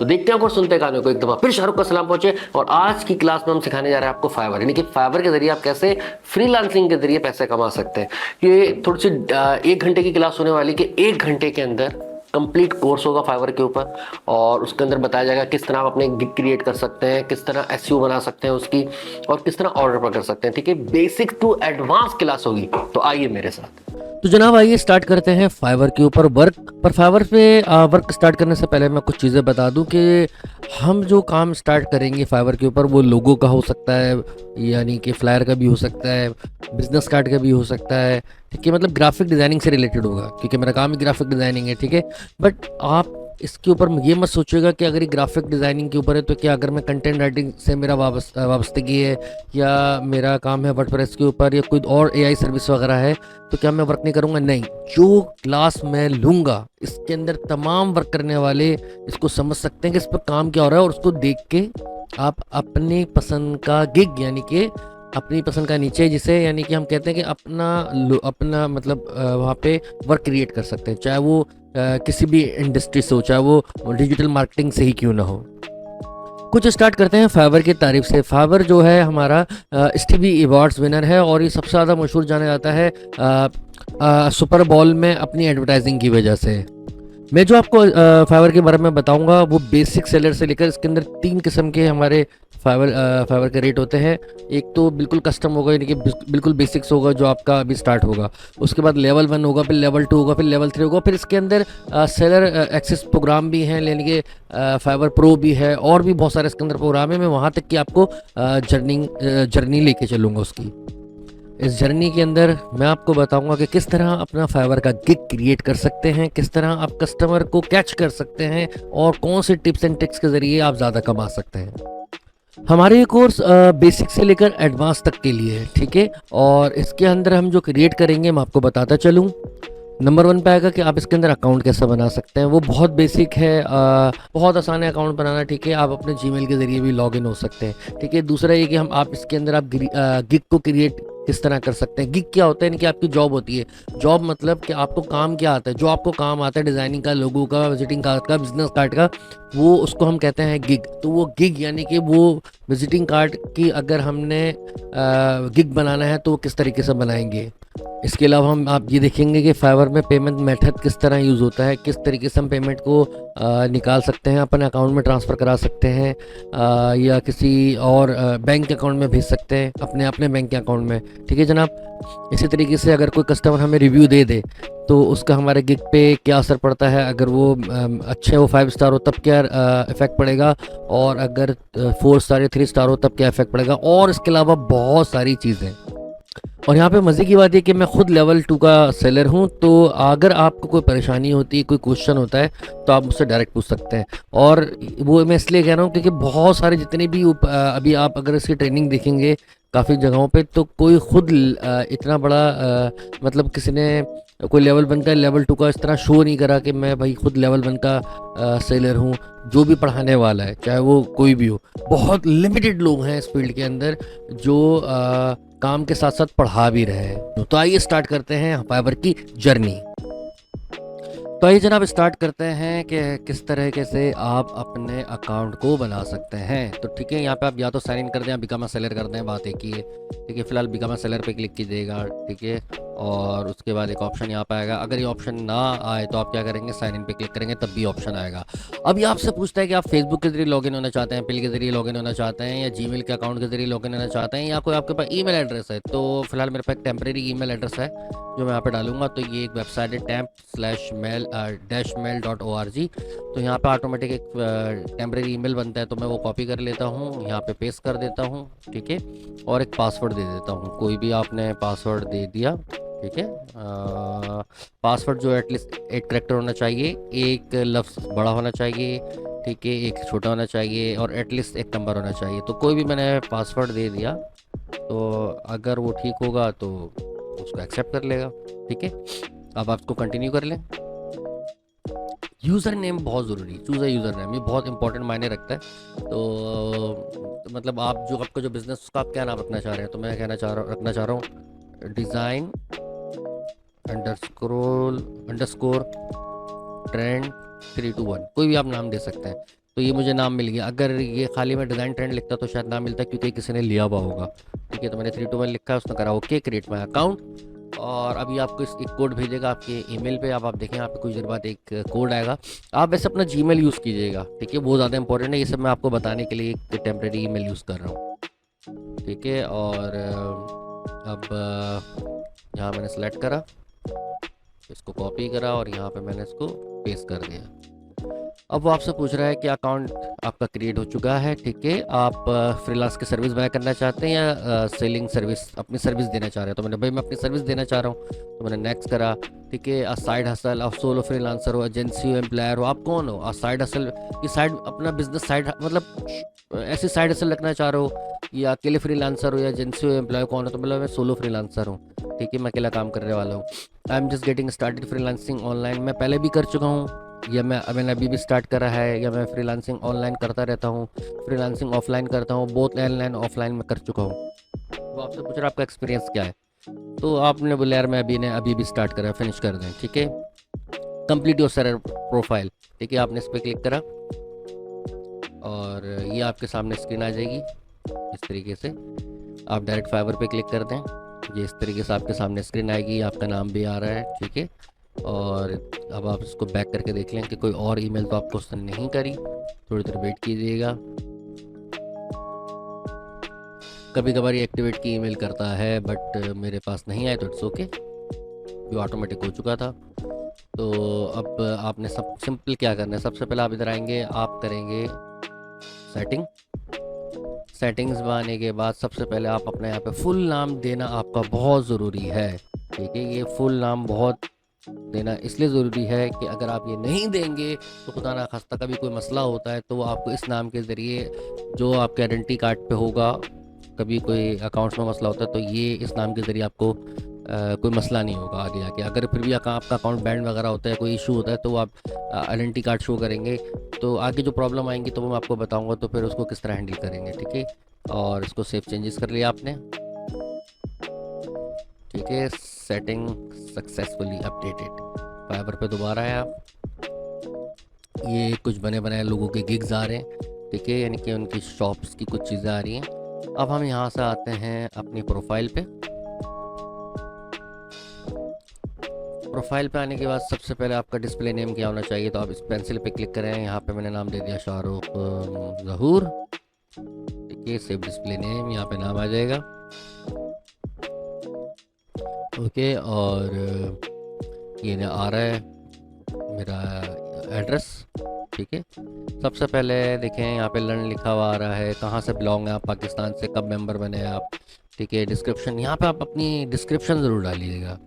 तो देखते हैं और सुनते हैं गानों को एक दफा फिर शाहरुख का सलाम पहुंचे। और आज की क्लास में हम सिखाने जा रहे हैं आपको फाइवर, यानी कि फाइवर के जरिए आप कैसे फ्रीलांसिंग के जरिए पैसे कमा सकते हैं। ये थोड़ी सी 1 घंटे की क्लास होने वाली कि 1 घंटे के अंदर कंप्लीट कोर्स होगा फाइवर के ऊपर, और उसके अंदर बताया जाएगा किस तरह आप अपने गिग क्रिएट कर सकते हैं, किस तरह एसईओ बना सकते हैं उसकी, और किस तरह ऑर्डर पर कर सकते हैं। ठीक है, बेसिक टू एडवांस क्लास होगी, तो आइए मेरे साथ। तो जनाब आइए स्टार्ट करते हैं फाइवर के ऊपर वर्क। पर फाइवर पे वर्क स्टार्ट करने से पहले मैं कुछ चीज़ें बता दूं कि हम जो काम स्टार्ट करेंगे फाइवर के ऊपर वो लोगो का हो सकता है, यानी कि फ्लायर का भी हो सकता है, बिजनेस कार्ड का भी हो सकता है। ठीक है, मतलब ग्राफिक डिज़ाइनिंग से रिलेटेड होगा क्योंकि मेरा काम ही ग्राफिक डिज़ाइनिंग है। ठीक है, बट आप इसके ऊपर ये मत सोचिएगा कि अगर ये ग्राफिक डिज़ाइनिंग के ऊपर है तो क्या अगर मैं कंटेंट राइटिंग से मेरा वाबस्तगी है या मेरा काम है वर्डप्रेस के ऊपर या कोई और एआई सर्विस वगैरह है तो क्या मैं वर्क नहीं करूँगा? नहीं, जो क्लास मैं लूँगा इसके अंदर तमाम वर्क करने वाले इसको समझ सकते हैं कि इस पर काम क्या हो रहा है, और उसको देख के आप अपनी पसंद का गिग, यानी कि अपनी पसंद का नीचे, जिसे यानी कि हम कहते हैं कि अपना मतलब वहाँ पे वर्क क्रिएट कर सकते हैं, चाहे वो किसी भी इंडस्ट्री से हो, चाहे वो डिजिटल मार्केटिंग से ही क्यों ना हो। कुछ स्टार्ट करते हैं फाइवर की तारीफ से। फाइवर जो है हमारा स्टीवी अवार्ड्स विनर है और ये सबसे ज़्यादा मशहूर जाना जाता है सुपर बॉल में अपनी एडवर्टाइजिंग की वजह से। मैं जो आपको फाइवर के बारे में बताऊंगा वो बेसिक सेलर से लेकर इसके अंदर 3 किस्म के हमारे फाइवर के रेट होते हैं। एक तो बिल्कुल कस्टम होगा, यानी कि बिल्कुल बेसिक्स होगा जो आपका अभी स्टार्ट होगा। उसके बाद लेवल 1 होगा, फिर लेवल 2 होगा, फिर लेवल 3 होगा। फिर इसके अंदर सेलर एक्सेस प्रोग्राम भी हैं, यानी कि फाइवर प्रो भी है, और भी बहुत सारे इसके अंदर प्रोग्राम है। मैं वहाँ तक कि आपको जर्नी लेके चलूँगा उसकी। इस जर्नी के अंदर मैं आपको बताऊंगा कि किस तरह अपना फाइवर का गिग क्रिएट कर सकते हैं, किस तरह आप कस्टमर को कैच कर सकते हैं, और कौन से टिप्स एंड ट्रिक्स के ज़रिए आप ज़्यादा कमा सकते हैं। हमारे ये कोर्स बेसिक से लेकर एडवांस तक के लिए है। ठीक है, और इसके अंदर हम जो क्रिएट करेंगे मैं आपको बताता चलूँ। नंबर 1 पे आएगा कि आप इसके अंदर अकाउंट कैसे बना सकते हैं। वो बहुत बेसिक है, बहुत आसान है अकाउंट बनाना। ठीक है, आप अपने जीमेल के ज़रिए भी लॉगिन हो सकते हैं। ठीक है, दूसरा ये कि आप इसके अंदर आप गिग को क्रिएट किस तरह कर सकते हैं। गिग क्या होता है, कि आपकी जॉब होती है। जॉब मतलब कि आपको काम क्या आता है, जो आपको काम आता है डिज़ाइनिंग का, लोगो का, विजिटिंग कार्ड का, बिजनेस कार्ड का, वो उसको हम कहते हैं गिग। तो वो गिग यानी कि वो विजिटिंग कार्ड की अगर हमने गिग बनाना है तो वो किस तरीके से बनाएंगे। इसके अलावा हम आप ये देखेंगे कि फाइवर में पेमेंट मेथड किस तरह यूज़ होता है, किस तरीके से हम पेमेंट को निकाल सकते हैं, अपने अकाउंट में ट्रांसफ़र करा सकते हैं, या किसी और बैंक अकाउंट में भेज सकते हैं, अपने बैंक के अकाउंट में। ठीक है जनाब, इसी तरीके से अगर कोई कस्टमर हमें रिव्यू दे दे तो उसका हमारे गिग पे क्या असर पड़ता है। अगर वो अच्छे वो 5 स्टार हो तब क्या इफ़ेक्ट पड़ेगा, और अगर 4 स्टार या 3 स्टार हो तब क्या इफ़ेक्ट पड़ेगा, और इसके अलावा बहुत सारी चीज़ें। और यहाँ पे मज़े की बात है कि मैं खुद लेवल 2 का सेलर हूँ, तो अगर आपको कोई परेशानी होती है, कोई क्वेश्चन होता है, तो आप मुझसे डायरेक्ट पूछ सकते हैं। और वो मैं इसलिए कह रहा हूँ क्योंकि बहुत सारे जितने भी अभी आप अगर इसकी ट्रेनिंग देखेंगे काफ़ी जगहों पे, तो कोई खुद इतना बड़ा मतलब किसी ने कोई लेवल 1 का लेवल 2 का इस तरह शो नहीं करा कि मैं भाई खुद लेवल 1 का सेलर हूँ। जो भी पढ़ाने वाला है, चाहे वो कोई भी हो, बहुत लिमिटेड लोग हैं इस फील्ड के अंदर जो काम के साथ साथ पढ़ा भी रहे हैं। तो आइए स्टार्ट करते हैं फाइवर की जर्नी। तो आइए जनाब स्टार्ट करते हैं कि किस तरीके से आप अपने अकाउंट को बना सकते हैं। तो ठीक है, यहाँ पे आप या तो साइन इन कर दें या बिकम अ सेलर कर दें, बात एक ही है। ठीक है, फिलहाल बिकम अ सेलर पे क्लिक कीजिएगा। ठीक है, और उसके बाद एक ऑप्शन यहाँ पे आएगा। अगर ये ऑप्शन ना आए तो आप क्या करेंगे, साइन इन पे क्लिक करेंगे, तब भी ऑप्शन आएगा। अब ये आपसे पूछता है कि आप फेसबुक के जरिए लॉगिन होना चाहते हैं, पेल के जरिए लॉगिन होना चाहते हैं, या जीमेल के अकाउंट के जरिए लॉगिन होना चाहते हैं, या कोई आपके पास ईमेल एड्रेस है। तो फिलहाल मेरे पास एक टेम्परेरी ईमेल एड्रेस है जो मैं यहाँ पे डालूंगा। तो ये एक वेबसाइट है temp/mail-mail.org। तो यहाँ पे ऑटोमेटिक एक टेम्परेरी ईमेल बनता है, तो मैं वो कॉपी कर लेता हूँ, यहाँ पे पेस्ट कर देता हूँ। ठीक है, और एक पासवर्ड दे देता हूँ। कोई भी आपने पासवर्ड दे दिया। ठीक है, पासवर्ड जो एटलीस्ट 8 कैरेक्टर होना चाहिए, एक लफ्ज़ बड़ा होना चाहिए। ठीक है, एक छोटा होना चाहिए, और एटलीस्ट एक नंबर होना चाहिए। तो कोई भी मैंने पासवर्ड दे दिया, तो अगर वो ठीक होगा तो उसको एक्सेप्ट कर लेगा। ठीक है, अब आप इसको कंटिन्यू कर लें। यूज़र नेम बहुत ज़रूरी, चूज़ अ यूज़र नेम, ये बहुत इंपॉर्टेंट मायने रखता है। तो मतलब आप जो आपका जो बिज़नेस उसका आप क्या नाम रखना चाह रहे हैं, तो मैं रखना चाह रहा हूँ डिज़ाइन अंडरस्कोर ट्रेंड 321। कोई भी आप नाम दे सकते हैं। तो ये मुझे नाम मिल गया। अगर ये खाली मैं डिज़ाइन ट्रेंड लिखता तो शायद नाम मिलता, क्योंकि किसी ने लिया हुआ होगा। ठीक है, तो मैंने 321 लिखा है, उसने करा ओके, क्रिएट माई अकाउंट। और अभी आपको इस एक कोड भेजेगा आपके ईमेल पे। आप देखें यहाँ पे कुछ देर बाद एक कोड आएगा। आप वैसे अपना जीमेल यूज़ कीजिएगा, ठीक है, बहुत ज़्यादा इंपॉर्टेंट है। ये सब मैं आपको बताने के लिए एक टेम्प्रेरी ईमेल यूज़ कर रहा हूँ, ठीक है। और अब यहाँ मैंने सेलेक्ट करा, इसको कॉपी करा और यहाँ पे मैंने इसको पेस्ट कर दिया। अब वो आपसे पूछ रहा है कि अकाउंट आपका क्रिएट हो चुका है, ठीक है। आप फ्रीलांस की सर्विस बाय करना चाहते हैं या सेलिंग सर्विस, अपनी सर्विस देना चाह रहे हैं? तो मैंने भाई मैं अपनी सर्विस देना चाह रहा हूँ, तो मैंने नेक्स्ट करा, ठीक है। अ साइड हसल, आप सोलो फ्रीलांसर हो, एजेंसी हो, एम्प्लॉयर हो, आप कौन हो? अ साइड हसल की साइड, अपना बिजनेस साइड, मतलब ऐसी साइड हसल रखना चाह रहे हो, या अकेले फ्रीलांसर हो, या एजेंसी हो, एम्प्लॉय कौन हो? तो मतलब मैं सोलो फ्रीलांसर हूँ, ठीक है, मैं अकेला काम करने वाला हूँ। I am just getting started freelancing online, मैं पहले भी कर चुका हूँ, या मैंने अभी भी स्टार्ट करा है, या मैं फ्रीलांसिंग ऑनलाइन करता रहता हूँ, फ्रीलांसिंग ऑफलाइन करता हूँ, बोथ ऑनलाइन ऑफलाइन में कर चुका हूँ। वो आपसे पूछ रहा है आपका एक्सपीरियंस क्या है, तो आपने बोला यार मैं अभी भी स्टार्ट करा, फिनिश कर दें, ठीक है। कंप्लीट योर सर प्रोफाइल, ठीक है, आपने इस पर क्लिक करा और ये आपके सामने स्क्रीन आ जाएगी इस तरीके से। आप डायरेक्ट फाइवर पे क्लिक कर दें, ये इस तरीके से आपके सामने स्क्रीन आएगी, आपका नाम भी आ रहा है, ठीक है। और अब आप इसको बैक करके देख लें कि कोई और ईमेल तो आपको उसने नहीं करी, थोड़ी देर वेट कीजिएगा। कभी कभार ये एक्टिवेट की ईमेल करता है, बट मेरे पास नहीं आया तो इट्स ओके, जो ऑटोमेटिक हो चुका था। तो अब आपने सब सिंपल क्या करना है, सबसे पहले आप इधर आएंगे, आप करेंगे सेटिंग्स में आने के बाद सबसे पहले आप अपने यहाँ पे फुल नाम देना आपका बहुत ज़रूरी है, ठीक है। ये फुल नाम बहुत देना इसलिए ज़रूरी है कि अगर आप ये नहीं देंगे तो खुदा ना खास्ता कभी कोई मसला होता है तो वो आपको इस नाम के ज़रिए, जो आपके आइडेंटिटी कार्ड पे होगा, कभी कोई अकाउंट्स में मसला होता है तो ये इस नाम के ज़रिए आपको कोई मसला नहीं होगा आगे जाके। अगर फिर भी आपका अकाउंट बैंड वगैरह होता है, कोई इशू होता है, तो वो आप आइडेंटिटी कार्ड शो करेंगे, तो आगे जो प्रॉब्लम आएंगी तो वो मैं आपको बताऊंगा, तो फिर उसको किस तरह हैंडल करेंगे, ठीक है। और इसको सेव चेंजेस कर लिया आपने, ठीक है। सेटिंग सक्सेसफुली अपडेटेड, फाइवर पे दोबारा है आप। ये कुछ बने बनाए लोगों के गिग्स आ रहे हैं, ठीक है, यानी कि उनकी शॉप्स की कुछ चीज़ें आ रही हैं। अब हम यहाँ से आते हैं अपनी प्रोफाइल पे। प्रोफाइल पे आने के बाद सबसे पहले आपका डिस्प्ले नेम क्या होना चाहिए, तो आप इस पेंसिल पे क्लिक करें, यहाँ पे मैंने नाम दे दिया शाहरुख ज़हूर, ठीक है। सेव डिस्प्ले नेम, यहाँ पे नाम आ जाएगा, ओके। और ये ना आ रहा है मेरा एड्रेस, ठीक है। सबसे पहले देखें यहाँ पे लर्न लिखा हुआ आ रहा है, कहाँ से बिलोंग है आप, पाकिस्तान से, कब मेंबर बने हैं आप, ठीक है। डिस्क्रिप्शन, यहाँ पे आप अपनी डिस्क्रिप्शन ज़रूर डालिएगा।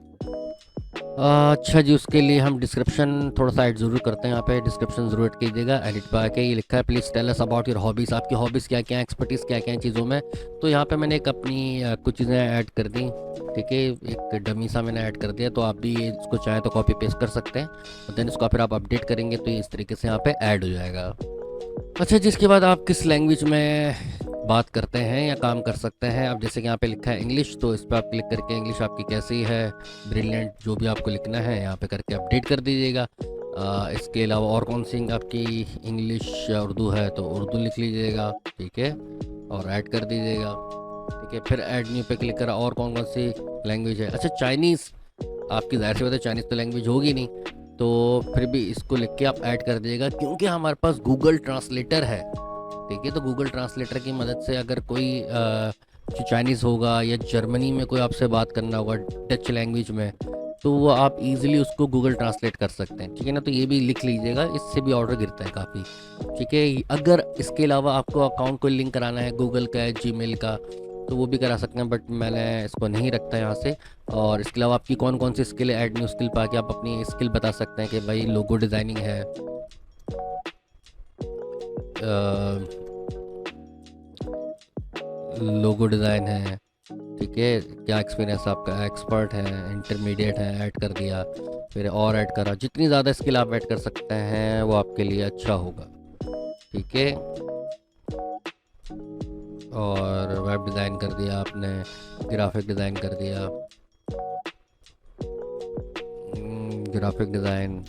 अच्छा जी, उसके लिए हम डिस्क्रिप्शन थोड़ा सा ऐड ज़रूर करते हैं, यहाँ पे डिस्क्रिप्शन ज़रूर ऐड कीजिएगा। एडिट पे आके ये लिखा है please tell us about your hobbies, आपकी हॉबीज़ क्या क्या हैं, एक्सपर्टीज़ क्या क्या हैं चीज़ों में। तो यहाँ पे मैंने एक अपनी कुछ चीज़ें ऐड कर दी, ठीक है, एक डमी सा मैंने ऐड कर दिया। तो आप भी इसको चाहें तो कॉपी पेस्ट कर सकते हैं, और देन इसको फिर आप अपडेट करेंगे तो ये इस तरीके से यहाँ पे ऐड हो जाएगा। अच्छा, जिसके बाद आप किस लैंग्वेज में बात करते हैं या काम कर सकते हैं, अब जैसे कि यहाँ पे लिखा है इंग्लिश, तो इस पर आप क्लिक करके इंग्लिश आपकी कैसी है, ब्रिलियंट, जो भी आपको लिखना है यहाँ पे करके अपडेट कर दीजिएगा। इसके अलावा और कौन सी आपकी इंग्लिश या उर्दू है तो उर्दू लिख लीजिएगा, ठीक है, और ऐड कर दीजिएगा, ठीक है। फिर ऐड न्यू पे क्लिक करा, और कौन कौन सी लैंग्वेज है। अच्छा, चाइनीज़ आपकी ज़ाहिर सी बात है, चाइनीज़ तो लैंग्वेज होगी नहीं, तो फिर भी इसको लिख के आप ऐड कर दीजिएगा, क्योंकि हमारे पास गूगल ट्रांसलेटर है, ठीक है। तो गूगल ट्रांसलेटर की मदद से अगर कोई जो चाइनीज़ होगा या जर्मनी में कोई आपसे बात करना होगा डच लैंग्वेज में, तो वो आप इजीली उसको गूगल ट्रांसलेट कर सकते हैं, ठीक है ना। तो ये भी लिख लीजिएगा, इससे भी ऑर्डर गिरता है काफ़ी, ठीक है। अगर इसके अलावा आपको अकाउंट को लिंक कराना है गूगल का, जीमेल का, तो वो भी करा सकते हैं, बट मैंने इसको नहीं रखता यहाँ से। और इसके अलावा आपकी कौन कौन सी स्किल है, ऐड न्यू स्किल पा के आप अपनी स्किल बता सकते हैं कि भाई लोगो डिज़ाइनिंग है, लोगो डिज़ाइन है, ठीक है, क्या एक्सपीरियंस आपका, एक्सपर्ट है, इंटरमीडिएट है, ऐड कर दिया। फिर और ऐड करा, जितनी ज़्यादा स्किल आप ऐड कर सकते हैं वो आपके लिए अच्छा होगा, ठीक है। और वेब डिज़ाइन कर दिया आपने, ग्राफिक डिज़ाइन कर दिया, ग्राफिक डिज़ाइन,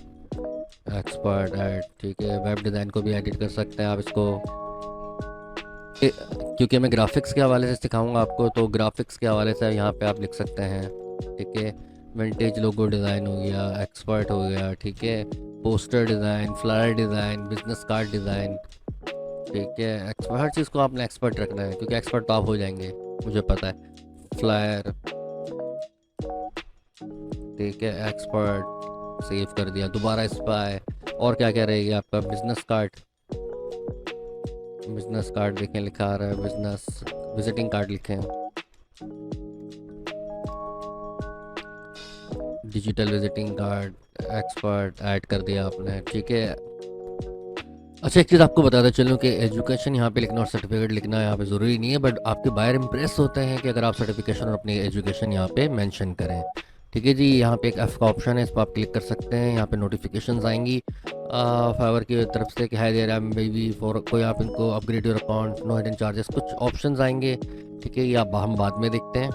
एक्सपर्ट ऐड, ठीक है। वेब डिज़ाइन को भी एडिट कर सकते हैं आप इसको, क्योंकि मैं ग्राफिक्स के हवाले से सिखाऊंगा आपको, तो ग्राफिक्स के हवाले से यहाँ पे आप लिख सकते हैं, ठीक है। विंटेज लोगो डिज़ाइन हो गया, एक्सपर्ट हो गया, ठीक है। Poster design, flyer design, business card design, ठीक है। हर चीज़ को आपने एक्सपर्ट रखना है, क्योंकि एक्सपर्ट तो आप हो जाएंगे, मुझे पता है। फ्लायर, ठीक है, एक्सपर्ट सेव कर दिया, दोबारा इस पर आए। और क्या क्या रहेगी आपका, बिजनेस कार्ड, बिजनेस कार्ड देखें लिखा आ रहा है, बिजनेस विजिटिंग कार्ड लिखें, digital visiting card, expert add कर दिया आपने, ठीक है। अच्छा, एक चीज़ आपको बताता चलूँ कि एजुकेशन यहाँ पे लिखना और सर्टिफिकेट लिखना यहाँ पे ज़रूरी नहीं है, बट आपके बायर इंप्रेस होते हैं कि अगर आप सर्टिफिकेशन और अपनी एजुकेशन यहाँ पे मेंशन करें, ठीक है जी। यहाँ पे एक एफ का ऑप्शन है, इस पर आप क्लिक कर सकते हैं। यहाँ पे नोटिफिकेशंस आएंगी फाइवर की तरफ से कि hi there I am baby for, कोई आप इनको upgrade your account, no hidden charges, कुछ ऑप्शंस आएंगे, ठीक है। ये आप हम बाद में देखते हैं।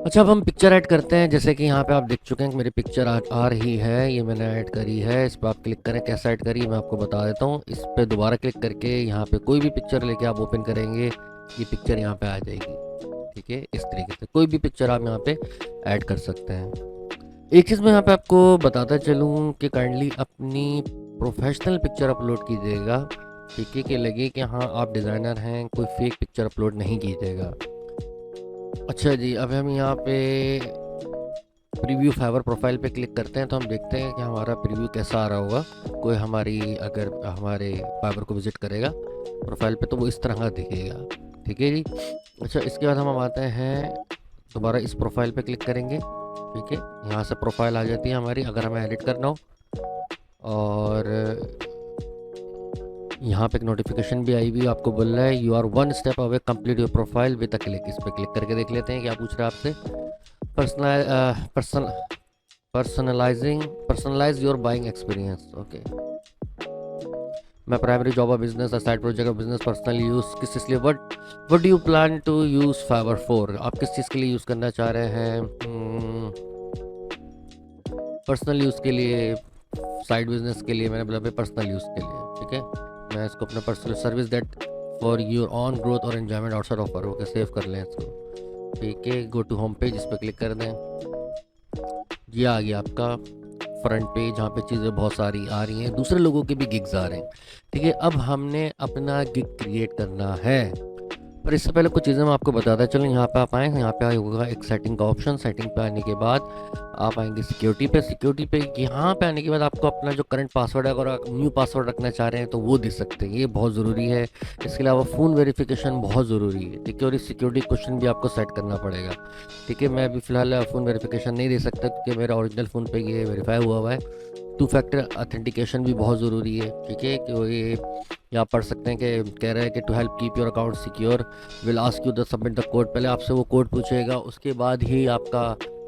अच्छा, अब हम पिक्चर ऐड करते हैं। जैसे कि यहाँ पे आप देख चुके हैं कि मेरी पिक्चर आ रही है, ये मैंने ऐड करी है। इस पर आप क्लिक करें, कैसे ऐड करी मैं आपको बता देता हूँ। इस पर दोबारा क्लिक करके यहाँ पे कोई भी पिक्चर लेके आप ओपन करेंगे, ये पिक्चर यहाँ पे आ जाएगी, ठीक है। इस तरीके से कोई भी पिक्चर आप यहाँ पे ऐड कर सकते हैं। एक चीज़ मैं यहाँ पे आपको बताता चलूँ कि काइंडली अपनी प्रोफेशनल पिक्चर अपलोड कीजिएगा, ठीक है, कि लगे कि हाँ आप डिज़ाइनर हैं, कोई फेक पिक्चर अपलोड नहीं कीजिएगा। अच्छा जी, अब हम यहाँ पे प्रीव्यू फाइवर प्रोफाइल पे क्लिक करते हैं, तो हम देखते हैं कि हमारा प्रीव्यू कैसा आ रहा होगा। कोई अगर हमारे फाइवर को विजिट करेगा प्रोफाइल पे, तो वो इस तरह का दिखेगा, ठीक है जी। अच्छा, इसके बाद हम आते हैं दोबारा इस प्रोफाइल पे क्लिक करेंगे, ठीक है। यहाँ से प्रोफाइल आ जाती है हमारी, अगर हमें एडिट करना हो। और यहाँ पे एक नोटिफिकेशन भी आई हुई, आपको बोल रहा है you are one step away complete your profile with a click. इस पर क्लिक करके देख लेते हैं क्या पूछ रहा है आपसे। Personalize your buying experience, okay. मैं primary job, business, side project of business, personal use, किस चीज़ के लिए, what do you plan to use Fiverr for, आप किस चीज़ के लिए यूज़ करना चाह रहे हैं। पर्सनल यूज़ के लिए, साइड बिजनेस के लिए, मैंने बोला पर्सनल यूज़ के लिए, ठीक है। मैं इसको अपना personal service that for your own growth और enjoyment outside offer, okay, save कर लें इसको, ठीक है। गो टू होम पेज, इस पर क्लिक कर दें। ये आ गया आपका फ्रंट पेज, जहाँ पे चीज़ें बहुत सारी आ रही हैं, दूसरे लोगों के भी गिग्स आ रहे हैं, ठीक है। अब हमने अपना गिग क्रिएट करना है, पर इससे पहले कुछ चीज़ें मैं आपको बताता चलूँ। यहाँ पे आप आए, यहाँ पे होगा एक सेटिंग का ऑप्शन। सेटिंग पे आने के बाद आप आएंगे सिक्योरिटी पे। सिक्योरिटी पे यहाँ पे आने के बाद आपको अपना जो करंट पासवर्ड है, अगर आप न्यू पासवर्ड रखना चाह रहे हैं तो वो दे सकते हैं, ये बहुत ज़रूरी है। इसके अलावा फ़ोन वेरिफिकेशन बहुत ज़रूरी है, ठीक है। और इस सिक्योरिटी क्वेश्चन भी आपको सेट करना पड़ेगा, ठीक है। मैं अभी फ़िलहाल फ़ोन वेरिफिकेशन नहीं दे सकता, क्योंकि मेरा ओरिजिनल फ़ोन पे ये वेरीफाई हुआ है। 2 फैक्टर ऑथेंटिकेशन भी बहुत ज़रूरी है, ठीक है। कि ये आप पढ़ सकते हैं कि कह रहे हैं कि to help keep your account secure will ask you the submit the code. पहले आपसे वो कोड पूछेगा, उसके बाद ही आपका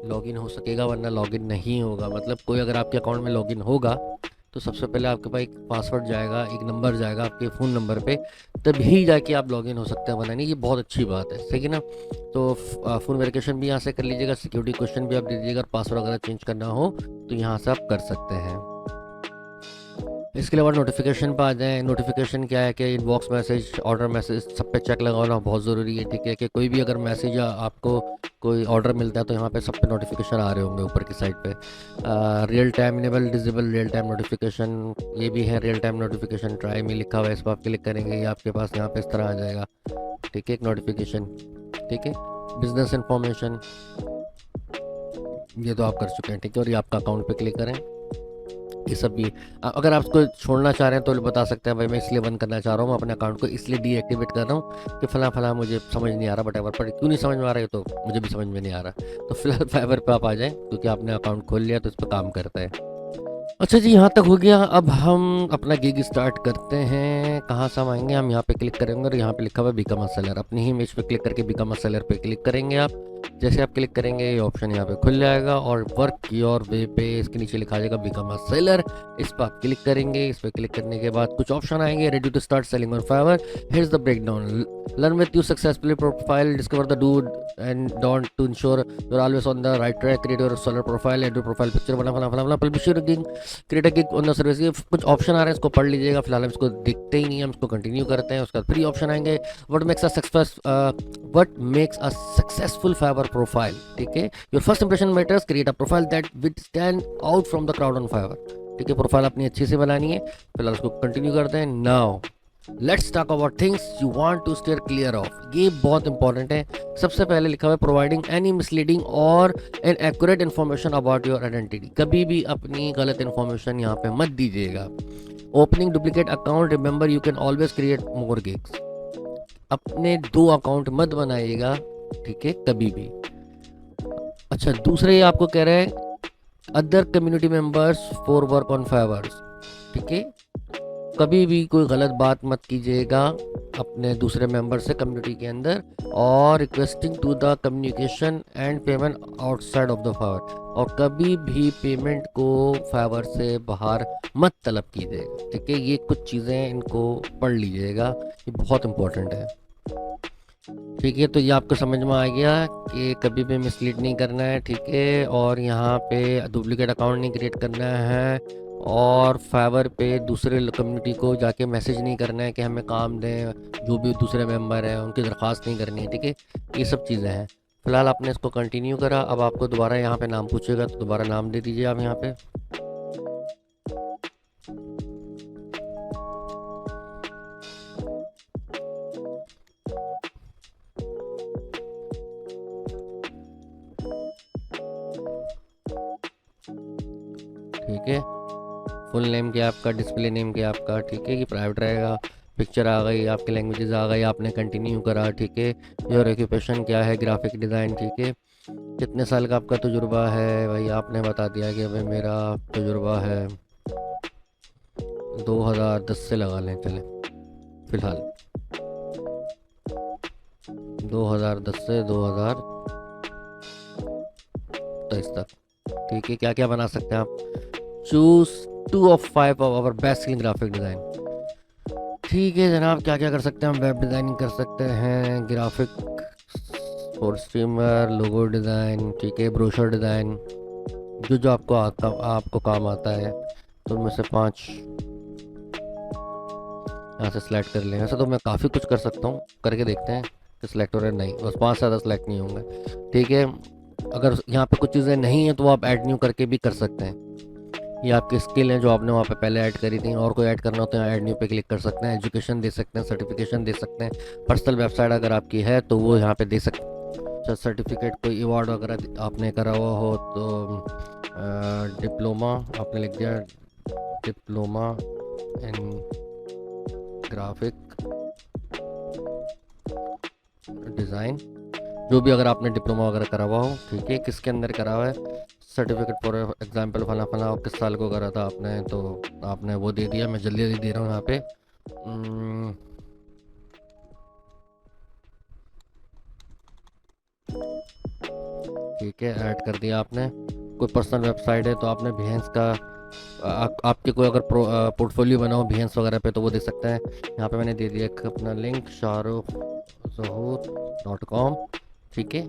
लॉगिन हो सकेगा, वरना लॉगिन नहीं होगा। मतलब कोई अगर आपके अकाउंट में लॉगिन होगा तो सबसे पहले आपके पास एक पासवर्ड जाएगा, एक नंबर जाएगा आपके फ़ोन नंबर पे, तभी जाके आप लॉगिन हो सकते हैं, वरना नहीं। ये बहुत अच्छी बात है, सही है ना। तो फ़ोन वेरिफिकेशन भी यहाँ से कर लीजिएगा, सिक्योरिटी क्वेश्चन भी आप दे दीजिएगा, और पासवर्ड अगर चेंज करना हो तो यहाँ से आप कर सकते हैं। इसके अलावा नोटिफिकेशन पर आ जाएँ। नोटिफिकेशन क्या है कि इनबॉक्स मैसेज, ऑर्डर मैसेज, सब पे चेक लगाना बहुत ज़रूरी है, ठीक है। कि कोई भी अगर मैसेज या आपको कोई ऑर्डर मिलता है तो यहाँ पे सब पे नोटिफिकेशन आ रहे होंगे ऊपर की साइड पे। Real time enable disable real time notification, ये भी है रियल टाइम नोटिफिकेशन, ट्राई में लिखा हुआ है। इस पर आप क्लिक करेंगे, ये आपके पास यहाँ पे इस तरह आ जाएगा, ठीक है, एक नोटिफिकेशन, ठीक है। बिजनेस इंफॉर्मेशन, ये तो आप कर चुके हैं, ठीक है। और ये आपका अकाउंट पे क्लिक करें, ये सब भी। अगर आप इसको छोड़ना चाह रहे हैं तो बता सकते हैं, भाई मैं इसलिए बंद करना चाह रहा हूँ, अपने अकाउंट को इसलिए डीएक्टिवेट कर रहा हूँ कि फ़ला मुझे समझ नहीं आ रहा, बट पर क्यों नहीं समझ में आ रहा है तो मुझे भी समझ में नहीं आ रहा। तो फिलहाल फाइवर पे आप आ जाएँ, क्योंकि आपने अकाउंट खोल लिया तो इस पर काम करता है। अच्छा जी, यहाँ तक हो गया। अब हम अपना गिग स्टार्ट करते हैं। कहाँ से हम आएंगे, हम यहाँ पे क्लिक करेंगे और यहाँ पे लिखा हुआ है बिकम अ सेलर। अपनी ही इमेज पे क्लिक करके बिकम अ सेलर पे क्लिक करेंगे आप। जैसे आप क्लिक करेंगे ये ऑप्शन यहाँ पे खुल जाएगा और वर्क योर वे पे इसके नीचे लिखा जाएगा बिकम अ सेलर। इस पर आप क्लिक करेंगे। इस पर क्लिक करने के बाद कुछ ऑप्शन आएंगे, ready to start selling on Fiverr, here's the breakdown, learn with you successfully profile, discover the do and don't to ensure you are always on the right track, create your solar profile, add your profile picture, बना फला फला फला, publish your gig, create a gig on the service. ये कुछ option आ रहे हैं, इसको पढ़ लीजिएगा। फिलहाल हम इसको देखते ही नहीं, हम इसको कंटिन्यू करते हैं। उसके बाद 3 ऑप्शन आएंगे, what makes a successful Fiverr profile. ठीक है, your first impression matters, create a profile that will stand out from the crowd on Fiverr. ठीक है, प्रोफाइल अपनी अच्छी से बनानी है। फिलहाल उसको कंटिन्यू करते हैं। Now let's talk about things you want to steer clear of. ये बहुत इंपॉर्टेंट है। सबसे पहले लिखा हुआ है providing any misleading or inaccurate information about your identity. कभी भी अपनी गलत इन्फॉर्मेशन यहाँ पे मत दीजिएगा। Opening duplicate account, remember you can always create more gigs. अपने 2 अकाउंट मत बनाइएगा, ठीक है, कभी भी। अच्छा, दूसरे आपको कह रहे हैं other community members for work on Fiverr's. ठीक है, कभी भी कोई गलत बात मत कीजिएगा अपने दूसरे मेंबर से कम्युनिटी के अंदर। और requesting to the communication and payment outside of the Fiverr, और कभी भी पेमेंट को फाइवर से बाहर मत तलब कीजिएगा। ठीक है, ये कुछ चीज़ें इनको पढ़ लीजिएगा, ये बहुत इंपॉर्टेंट है। ठीक है, तो ये आपको समझ में आ गया कि कभी भी मिसलीड नहीं करना है। ठीक है, और यहाँ पे डुप्लीकेट अकाउंट नहीं क्रिएट करना है, और फाइवर पे दूसरे कम्युनिटी को जाके मैसेज नहीं करना है कि हमें काम दें। जो भी दूसरे मेंबर हैं उनकी दरख्वास्त नहीं करनी है। ठीक है, ये सब चीज़ें हैं। फिलहाल आपने इसको कंटिन्यू करा। अब आपको दोबारा यहाँ पे नाम पूछेगा तो दोबारा नाम दे दीजिए आप यहाँ पे। ठीक है, फुल नेम क्या आपका, डिस्प्ले नेम क्या आपका। ठीक है, ये प्राइवेट रहेगा। पिक्चर आ गई, आपकी लैंग्वेजेस आ गई, आपने कंटिन्यू करा। ठीक है, योर ऑक्यूपेशन क्या है, ग्राफिक डिज़ाइन। ठीक है, कितने साल का आपका तजुर्बा है, भाई आपने बता दिया कि भाई मेरा तजुर्बा है 2010 से लगा लें, चलें फ़िलहाल 2010 से 2023 तक। ठीक है, क्या क्या बना सकते हैं आप। Choose 2 of 5 of our best in graphic design. ठीक है जनाब, क्या क्या कर सकते हैं हम। वेब डिज़ाइनिंग कर सकते हैं, graphic for streamer, logo design. ठीक है, ब्रोशर डिज़ाइन, जो जो आपको काम आता है। तो उनमें से 5 यहाँ से सिलेक्ट कर लें। वैसे तो मैं काफ़ी कुछ कर सकता हूँ, करके देखते हैं कि सिलेक्ट हो रहा है। नहीं, बस 5 से ज़्यादा सिलेक्ट नहीं होंगे। ठीक है, अगर यहाँ पे कुछ चीज़ें नहीं हैं तो आप ऐड न्यू करके भी कर सकते हैं। ये आपकी स्किल है जो आपने वहाँ पे पहले ऐड करी थी, और कोई ऐड करना हो तो ऐड न्यू पे क्लिक कर सकते हैं। एजुकेशन दे सकते हैं, सर्टिफिकेशन दे सकते हैं। पर्सनल वेबसाइट अगर आपकी है तो वो यहाँ पे दे सकते हैं। सर्टिफिकेट, कोई अवार्ड वगैरह आपने करा हुआ हो तो डिप्लोमा आपने लिख दिया, डिप्लोमा इन ग्राफिक डिज़ाइन, जो भी अगर आपने डिप्लोमा वगैरह करा हुआ हो। ठीक है, किसके अंदर करा हुआ है, सर्टिफिकेट फॉर एग्जांपल फला फला, और किस साल को करा था आपने, तो आपने वो दे दिया। मैं जल्दी जल्दी दे रहा हूँ यहाँ पे। ठीक है, ऐड कर दिया आपने। कोई पर्सनल वेबसाइट है तो आपने बिहेंस का आपके कोई अगर पोर्टफोलियो बना हो बिहेंस वगैरह पे तो वो दे सकते हैं। यहाँ पे मैंने दे दिया एक अपना लिंक, shahrukh.com। ठीक है,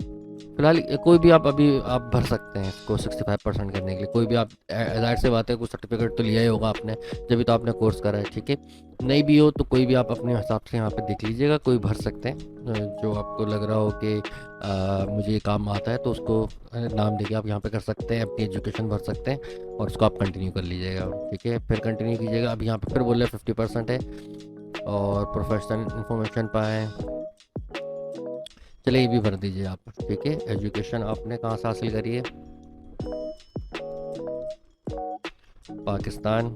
फिलहाल कोई भी आप अभी आप भर सकते हैं इसको 65% करने के लिए। कोई भी आप, जाहिर सी बात है कुछ सर्टिफिकेट तो लिया ही होगा आपने, जब भी तो आपने कोर्स करा है। ठीक है, नहीं भी हो तो कोई भी आप अपने हिसाब से यहाँ पे देख लीजिएगा। कोई भर सकते हैं जो आपको लग रहा हो कि मुझे ये काम आता है, तो उसको नाम देके आप यहाँ पे कर सकते हैं। अपनी एजुकेशन भर सकते हैं और उसको आप कंटिन्यू कर लीजिएगा। ठीक है, फिर कंटिन्यू कीजिएगा। अब यहाँ पे फिर बोल रहे 50% है, और प्रोफेशनल इंफॉर्मेशन पाएँ। चलिए ये भी भर दीजिए आप। ठीक है, एजुकेशन आपने कहाँ से हासिल करी है, Pakistan.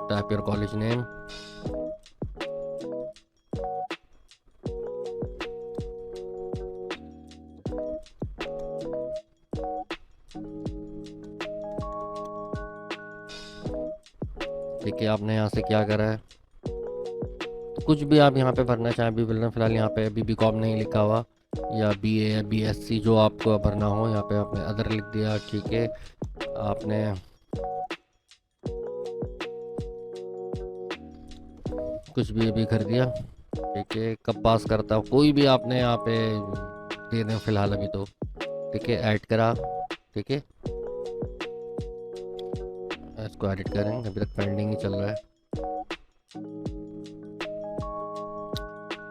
Type your college name. ठीक है, आपने यहाँ से क्या करा है, कुछ भी आप यहाँ पे भरना चाहें। अभी फिलहाल यहाँ पे अभी बीकॉम नहीं लिखा हुआ, या BA या BSc जो आपको भरना हो। यहाँ पे आपने अदर लिख दिया, ठीक है। आपने कुछ भी कर दिया, ठीक है। कब पास करता हो कोई भी आपने यहाँ पे दे दें फिलहाल अभी तो, ठीक है। ऐड करा, ठीक है। इसको एडिट करें, अभी तक पेंडिंग ही चल रहा है।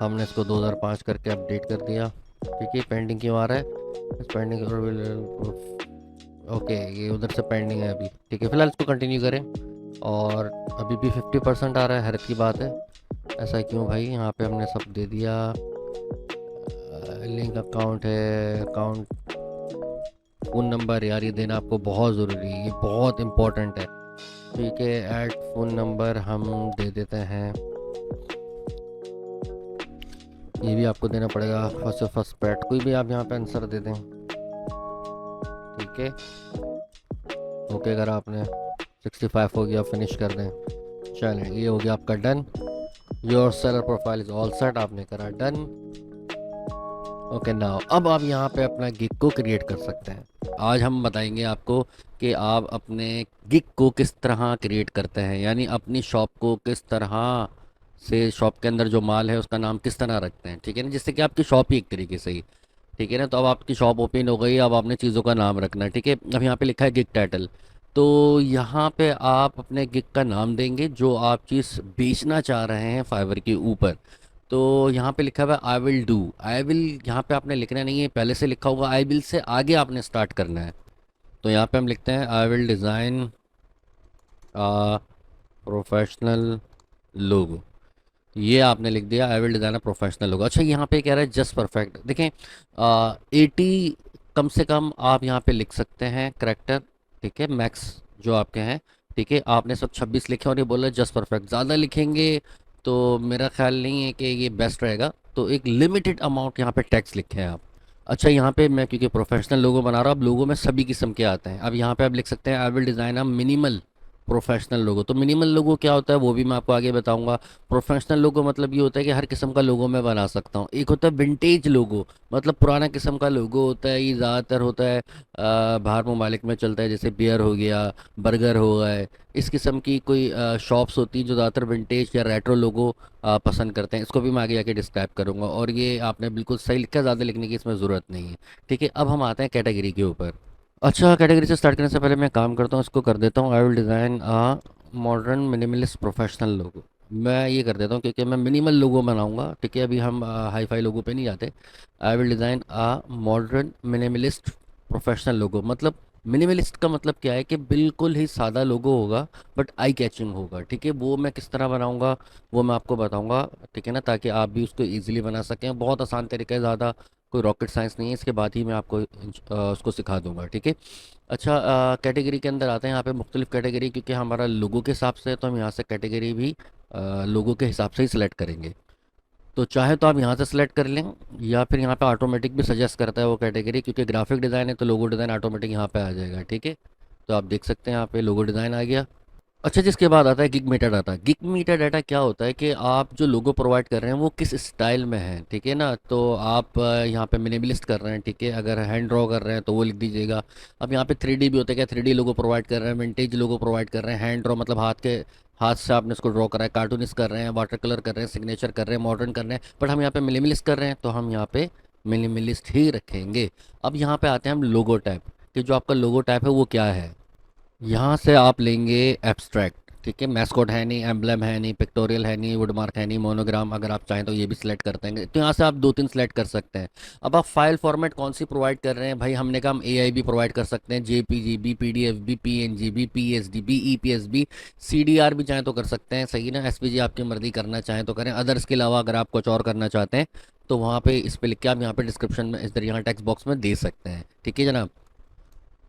हमने इसको 2005 करके अपडेट कर दिया, ठीक है। पेंडिंग क्यों आ रहा है? पेंडिंग, ओके, ये उधर से पेंडिंग है अभी, ठीक है। फिलहाल इसको कंटिन्यू करें। और अभी भी 50% आ रहा है, हैरत की बात है। ऐसा क्यों भाई? यहाँ पे हमने सब दे दिया। लिंक अकाउंट है, अकाउंट, फ़ोन नंबर, यार ये देना आपको बहुत ज़रूरी है, ये बहुत इम्पोर्टेंट है, ठीक है। ऐड फ़ोन नंबर हम दे देते हैं, ये भी आपको देना पड़ेगा। फर्स्ट पैट कोई भी आप यहाँ पे आंसर दे दें, ठीक है। ओके, अगर आपने 65 हो गया, फिनिश कर दें। चलें, ये हो गया आपका done. Your seller profile is all set, आपने करा डन। ओके नाउ, अब आप यहाँ पे अपना गिग को क्रिएट कर सकते हैं। आज हम बताएंगे आपको कि आप अपने गिग को किस तरह क्रिएट करते हैं, यानी अपनी शॉप को किस तरह से, शॉप के अंदर जो माल है उसका नाम किस तरह रखते हैं, ठीक है ना, जिससे कि आपकी शॉप ही एक तरीके से ही, ठीक है ना। तो अब आपकी शॉप ओपन हो गई, अब आपने चीज़ों का नाम रखना है, ठीक है। अब यहाँ पे लिखा है गिग टाइटल, तो यहाँ पे आप अपने गिग का नाम देंगे जो आप चीज़ बेचना चाह रहे हैं फाइवर के ऊपर। तो यहाँ पे लिखा हुआ है I will do, I will यहाँ पे आपने लिखना नहीं है, पहले से लिखा होगा आई विल से आगे आपने स्टार्ट करना है। तो यहाँ पे हम लिखते हैं I will design professional logo, ये आपने लिख दिया, आई विल डिज़ाइन प्रोफेशनल लोगो। अच्छा, यहाँ पे कह रहा है जस्ट परफेक्ट, देखें 80 कम से कम आप यहाँ पे लिख सकते हैं करेक्टर, ठीक है, मैक्स जो आपके हैं, ठीक है। आपने सब 26 लिखे और ये बोल रहा है जस्ट परफेक्ट, ज़्यादा लिखेंगे तो मेरा ख्याल नहीं है कि ये बेस्ट रहेगा, तो एक लिमिटेड अमाउंट यहाँ पे टेक्स्ट लिखें आप। अच्छा, यहाँ पे मैं क्योंकि प्रोफेशनल लोगो बना रहा हूँ, अब लोगो में सभी किस्म के आते हैं। अब यहाँ पे आप लिख सकते हैं I will design a minimal professional logo. तो मिनिमल लोगो क्या होता है वो भी मैं आपको आगे बताऊंगा। प्रोफेशनल लोगो मतलब ये होता है कि हर किस्म का लोगो मैं बना सकता हूँ। एक होता है विंटेज लोगो, मतलब पुराना किस्म का लोगो होता है, ये ज़्यादातर होता है बाहर ममालिक में चलता है, जैसे बियर हो गया, बर्गर हो गए, इस किस्म की कोई शॉप्स होती हैं जो ज़्यादातर विंटेज या रेट्रो लोगो पसंद करते हैं। इसको भी मैं आगे जाके डिस्क्राइब करूँगा। और ये आपने बिल्कुल सही लिखा, ज़्यादा लिखने की इसमें ज़रूरत नहीं है, ठीक है। अब हम आते हैं कैटेगरी के ऊपर। अच्छा, कैटेगरी से स्टार्ट करने से पहले मैं काम करता हूँ, इसको कर देता हूँ I will design a modern minimalist professional logo. मैं ये कर देता हूँ क्योंकि मैं मिनिमल लोगो बनाऊँगा, ठीक है। अभी हम हाई फाई लोगो पे नहीं जाते। I will design a modern minimalist professional logo, मतलब मिनिमलिस्ट का मतलब क्या है कि बिल्कुल ही सादा लोगो होगा बट आई कैचिंग होगा, ठीक है। वो मैं किस तरह बनाऊँगा वो मैं आपको बताऊँगा, ठीक है ना, ताकि आप भी उसको ईजिली बना सकें। बहुत आसान तरीका है, ज़्यादा कोई रॉकेट साइंस नहीं है, इसके बाद ही मैं आपको उसको सिखा दूंगा, ठीक है। अच्छा, कैटेगरी के अंदर आते हैं। यहाँ पे मुख्तलिफ कैटेगरी, क्योंकि हमारा लोगों के हिसाब से है, तो हम यहाँ से कैटेगरी भी लोगों के हिसाब से ही सिलेक्ट करेंगे। तो चाहे तो आप यहाँ से सिलेक्ट कर लें, या फिर यहाँ पे ऑटोमेटिक भी सजेस्ट करता है वो कैटेगरी, क्योंकि ग्राफिक डिज़ाइन है तो लोगो डिज़ाइन ऑटोमेटिक यहाँ पे आ जाएगा, ठीक है। तो आप देख सकते हैं यहाँ पे लोगो डिज़ाइन आ गया। अच्छा, जिसके बाद आता है gig meter data. Gig meter data क्या होता है कि आप जो लोगो प्रोवाइड कर रहे हैं वो किस स्टाइल में है, ठीक है ना। तो आप यहाँ पे मिनिमलिस्ट कर रहे हैं, ठीक है। अगर हैंड ड्रॉ कर रहे हैं तो वो लिख दीजिएगा। अब यहाँ पे 3D भी होता है, क्या 3D लोगो प्रोवाइड कर रहे हैं, विंटेज लोगो प्रोवाइड कर रहे हैं, हैंड ड्रॉ मतलब हाथ से आपने इसको ड्रॉ करा है, कार्टूनिस्ट कर रहे हैं, वाटर कलर कर रहे हैं, सिग्नेचर कर रहे हैं, मॉडर्न कर रहे हैं, बट हम यहाँ पे मिनिमलिस्ट कर रहे हैं तो हम यहाँ पे मिनिमलिस्ट ही रखेंगे। अब यहाँ पे आते हैं हम लोगो टाइप, कि जो आपका लोगो टाइप है वो क्या है। यहाँ से आप लेंगे एब्स्ट्रैक्ट, ठीक है। मैस्कोट है नहीं, एम्बलम है नहीं, पिक्टोरियल है नहीं, वुडमार्क है नहीं, मोनोग्राम अगर आप चाहें तो ये भी सिलेक्ट कर देंगे। तो यहाँ से आप 2-3 सिलेक्ट कर सकते हैं। अब आप फाइल फॉर्मेट कौन सी प्रोवाइड कर रहे हैं भाई, हमने कहा हम AI भी प्रोवाइड कर सकते हैं, JPG भी, PDF भी, PNG भी, PSD भी, EPS भी, CDR भी चाहें तो कर सकते हैं, सही ना। SVG आपकी मर्जी, करना चाहें तो करें। अदर्स के अलावा अगर आप कुछ और करना चाहते हैं तो वहाँ पे इस पे लिख के आप यहाँ पे डिस्क्रिप्शन में इधर यहाँ टेक्स्ट बॉक्स में दे सकते हैं, ठीक है जनाब।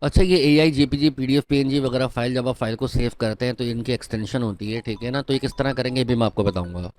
अच्छा, ये AI, JPG, PDF, PNG वगैरह फाइल जब आप फाइल को सेव करते हैं तो इनकी एक्सटेंशन होती है, ठीक है ना। तो ये किस तरह करेंगे ये भी मैं आपको बताऊंगा।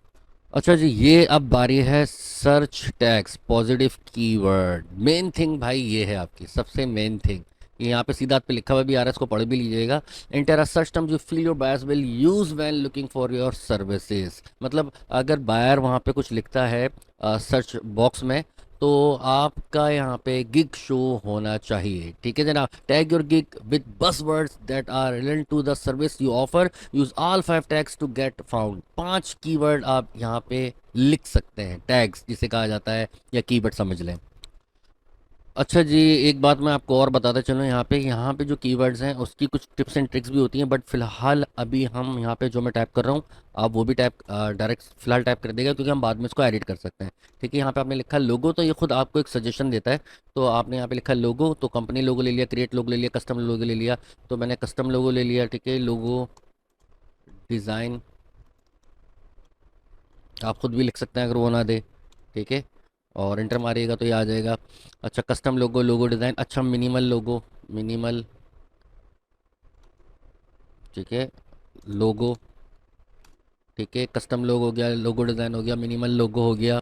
अच्छा जी, ये अब बारी है search tags, positive keyword. Main thing भाई ये है आपकी सबसे मेन थिंग, ये यहाँ पे सीधा पे लिखा हुआ भी आ रहा है, इसको पढ़ भी लीजिएगा। Enter a search terms you feel your buyers will use when looking for your services. मतलब अगर बायर वहाँ पे कुछ लिखता है सर्च बॉक्स में, तो आपका यहाँ पे गिग शो होना चाहिए। ठीक है जनाब, tag your gig with buzzwords that are related to the service you offer, use all 5 tags to get found. 5 keyword आप यहाँ पे लिख सकते हैं, टैग्स जिसे कहा जाता है, या कीवर्ड समझ लें। अच्छा जी, एक बात मैं आपको और बताता चलूँ, यहाँ पे जो कीवर्ड्स हैं उसकी कुछ टिप्स एंड ट्रिक्स भी होती हैं, बट फिलहाल अभी हम यहाँ पे जो मैं टाइप कर रहा हूँ, आप वो भी टाइप डायरेक्ट फिलहाल टाइप कर देगा, क्योंकि हम बाद में इसको एडिट कर सकते हैं। ठीक है, यहाँ पे आपने लिखा लोगो, तो ये खुद आपको एक सजेशन देता है। तो आपने यहाँ पे लिखा लोगो, तो कंपनी लोगो ले लिया, क्रिएट लोगो ले लिया, कस्टम लोगो ले लिया। तो मैंने कस्टम लोगो ले लिया। ठीक है, लोगो डिज़ाइन आप खुद भी लिख सकते हैं अगर वो ना दे। ठीक है, और इंटर मारिएगा तो ये आ जाएगा। अच्छा, कस्टम लोगो, लोगो डिज़ाइन, अच्छा मिनिमल लोगो, मिनिमल। ठीक है, लोगो। ठीक है, कस्टम लोगो हो गया, लोगो डिज़ाइन हो गया, मिनिमल लोगो हो गया,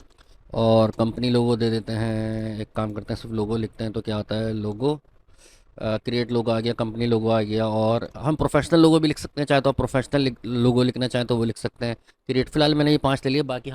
और कंपनी लोगो दे देते हैं। एक काम करते हैं, सिर्फ लोगो लिखते हैं, तो क्या आता है, लोगो। क्रिएट लोगो आ गया, कंपनी लोगो आ गया, और हम प्रोफेशनल लोगो भी लिख सकते हैं, चाहे तो आप प्रोफेशनल लोगो लिखना चाहें तो वो लिख सकते हैं। क्रिएट, फिलहाल मैंने ये 5 ले लिए, बाकी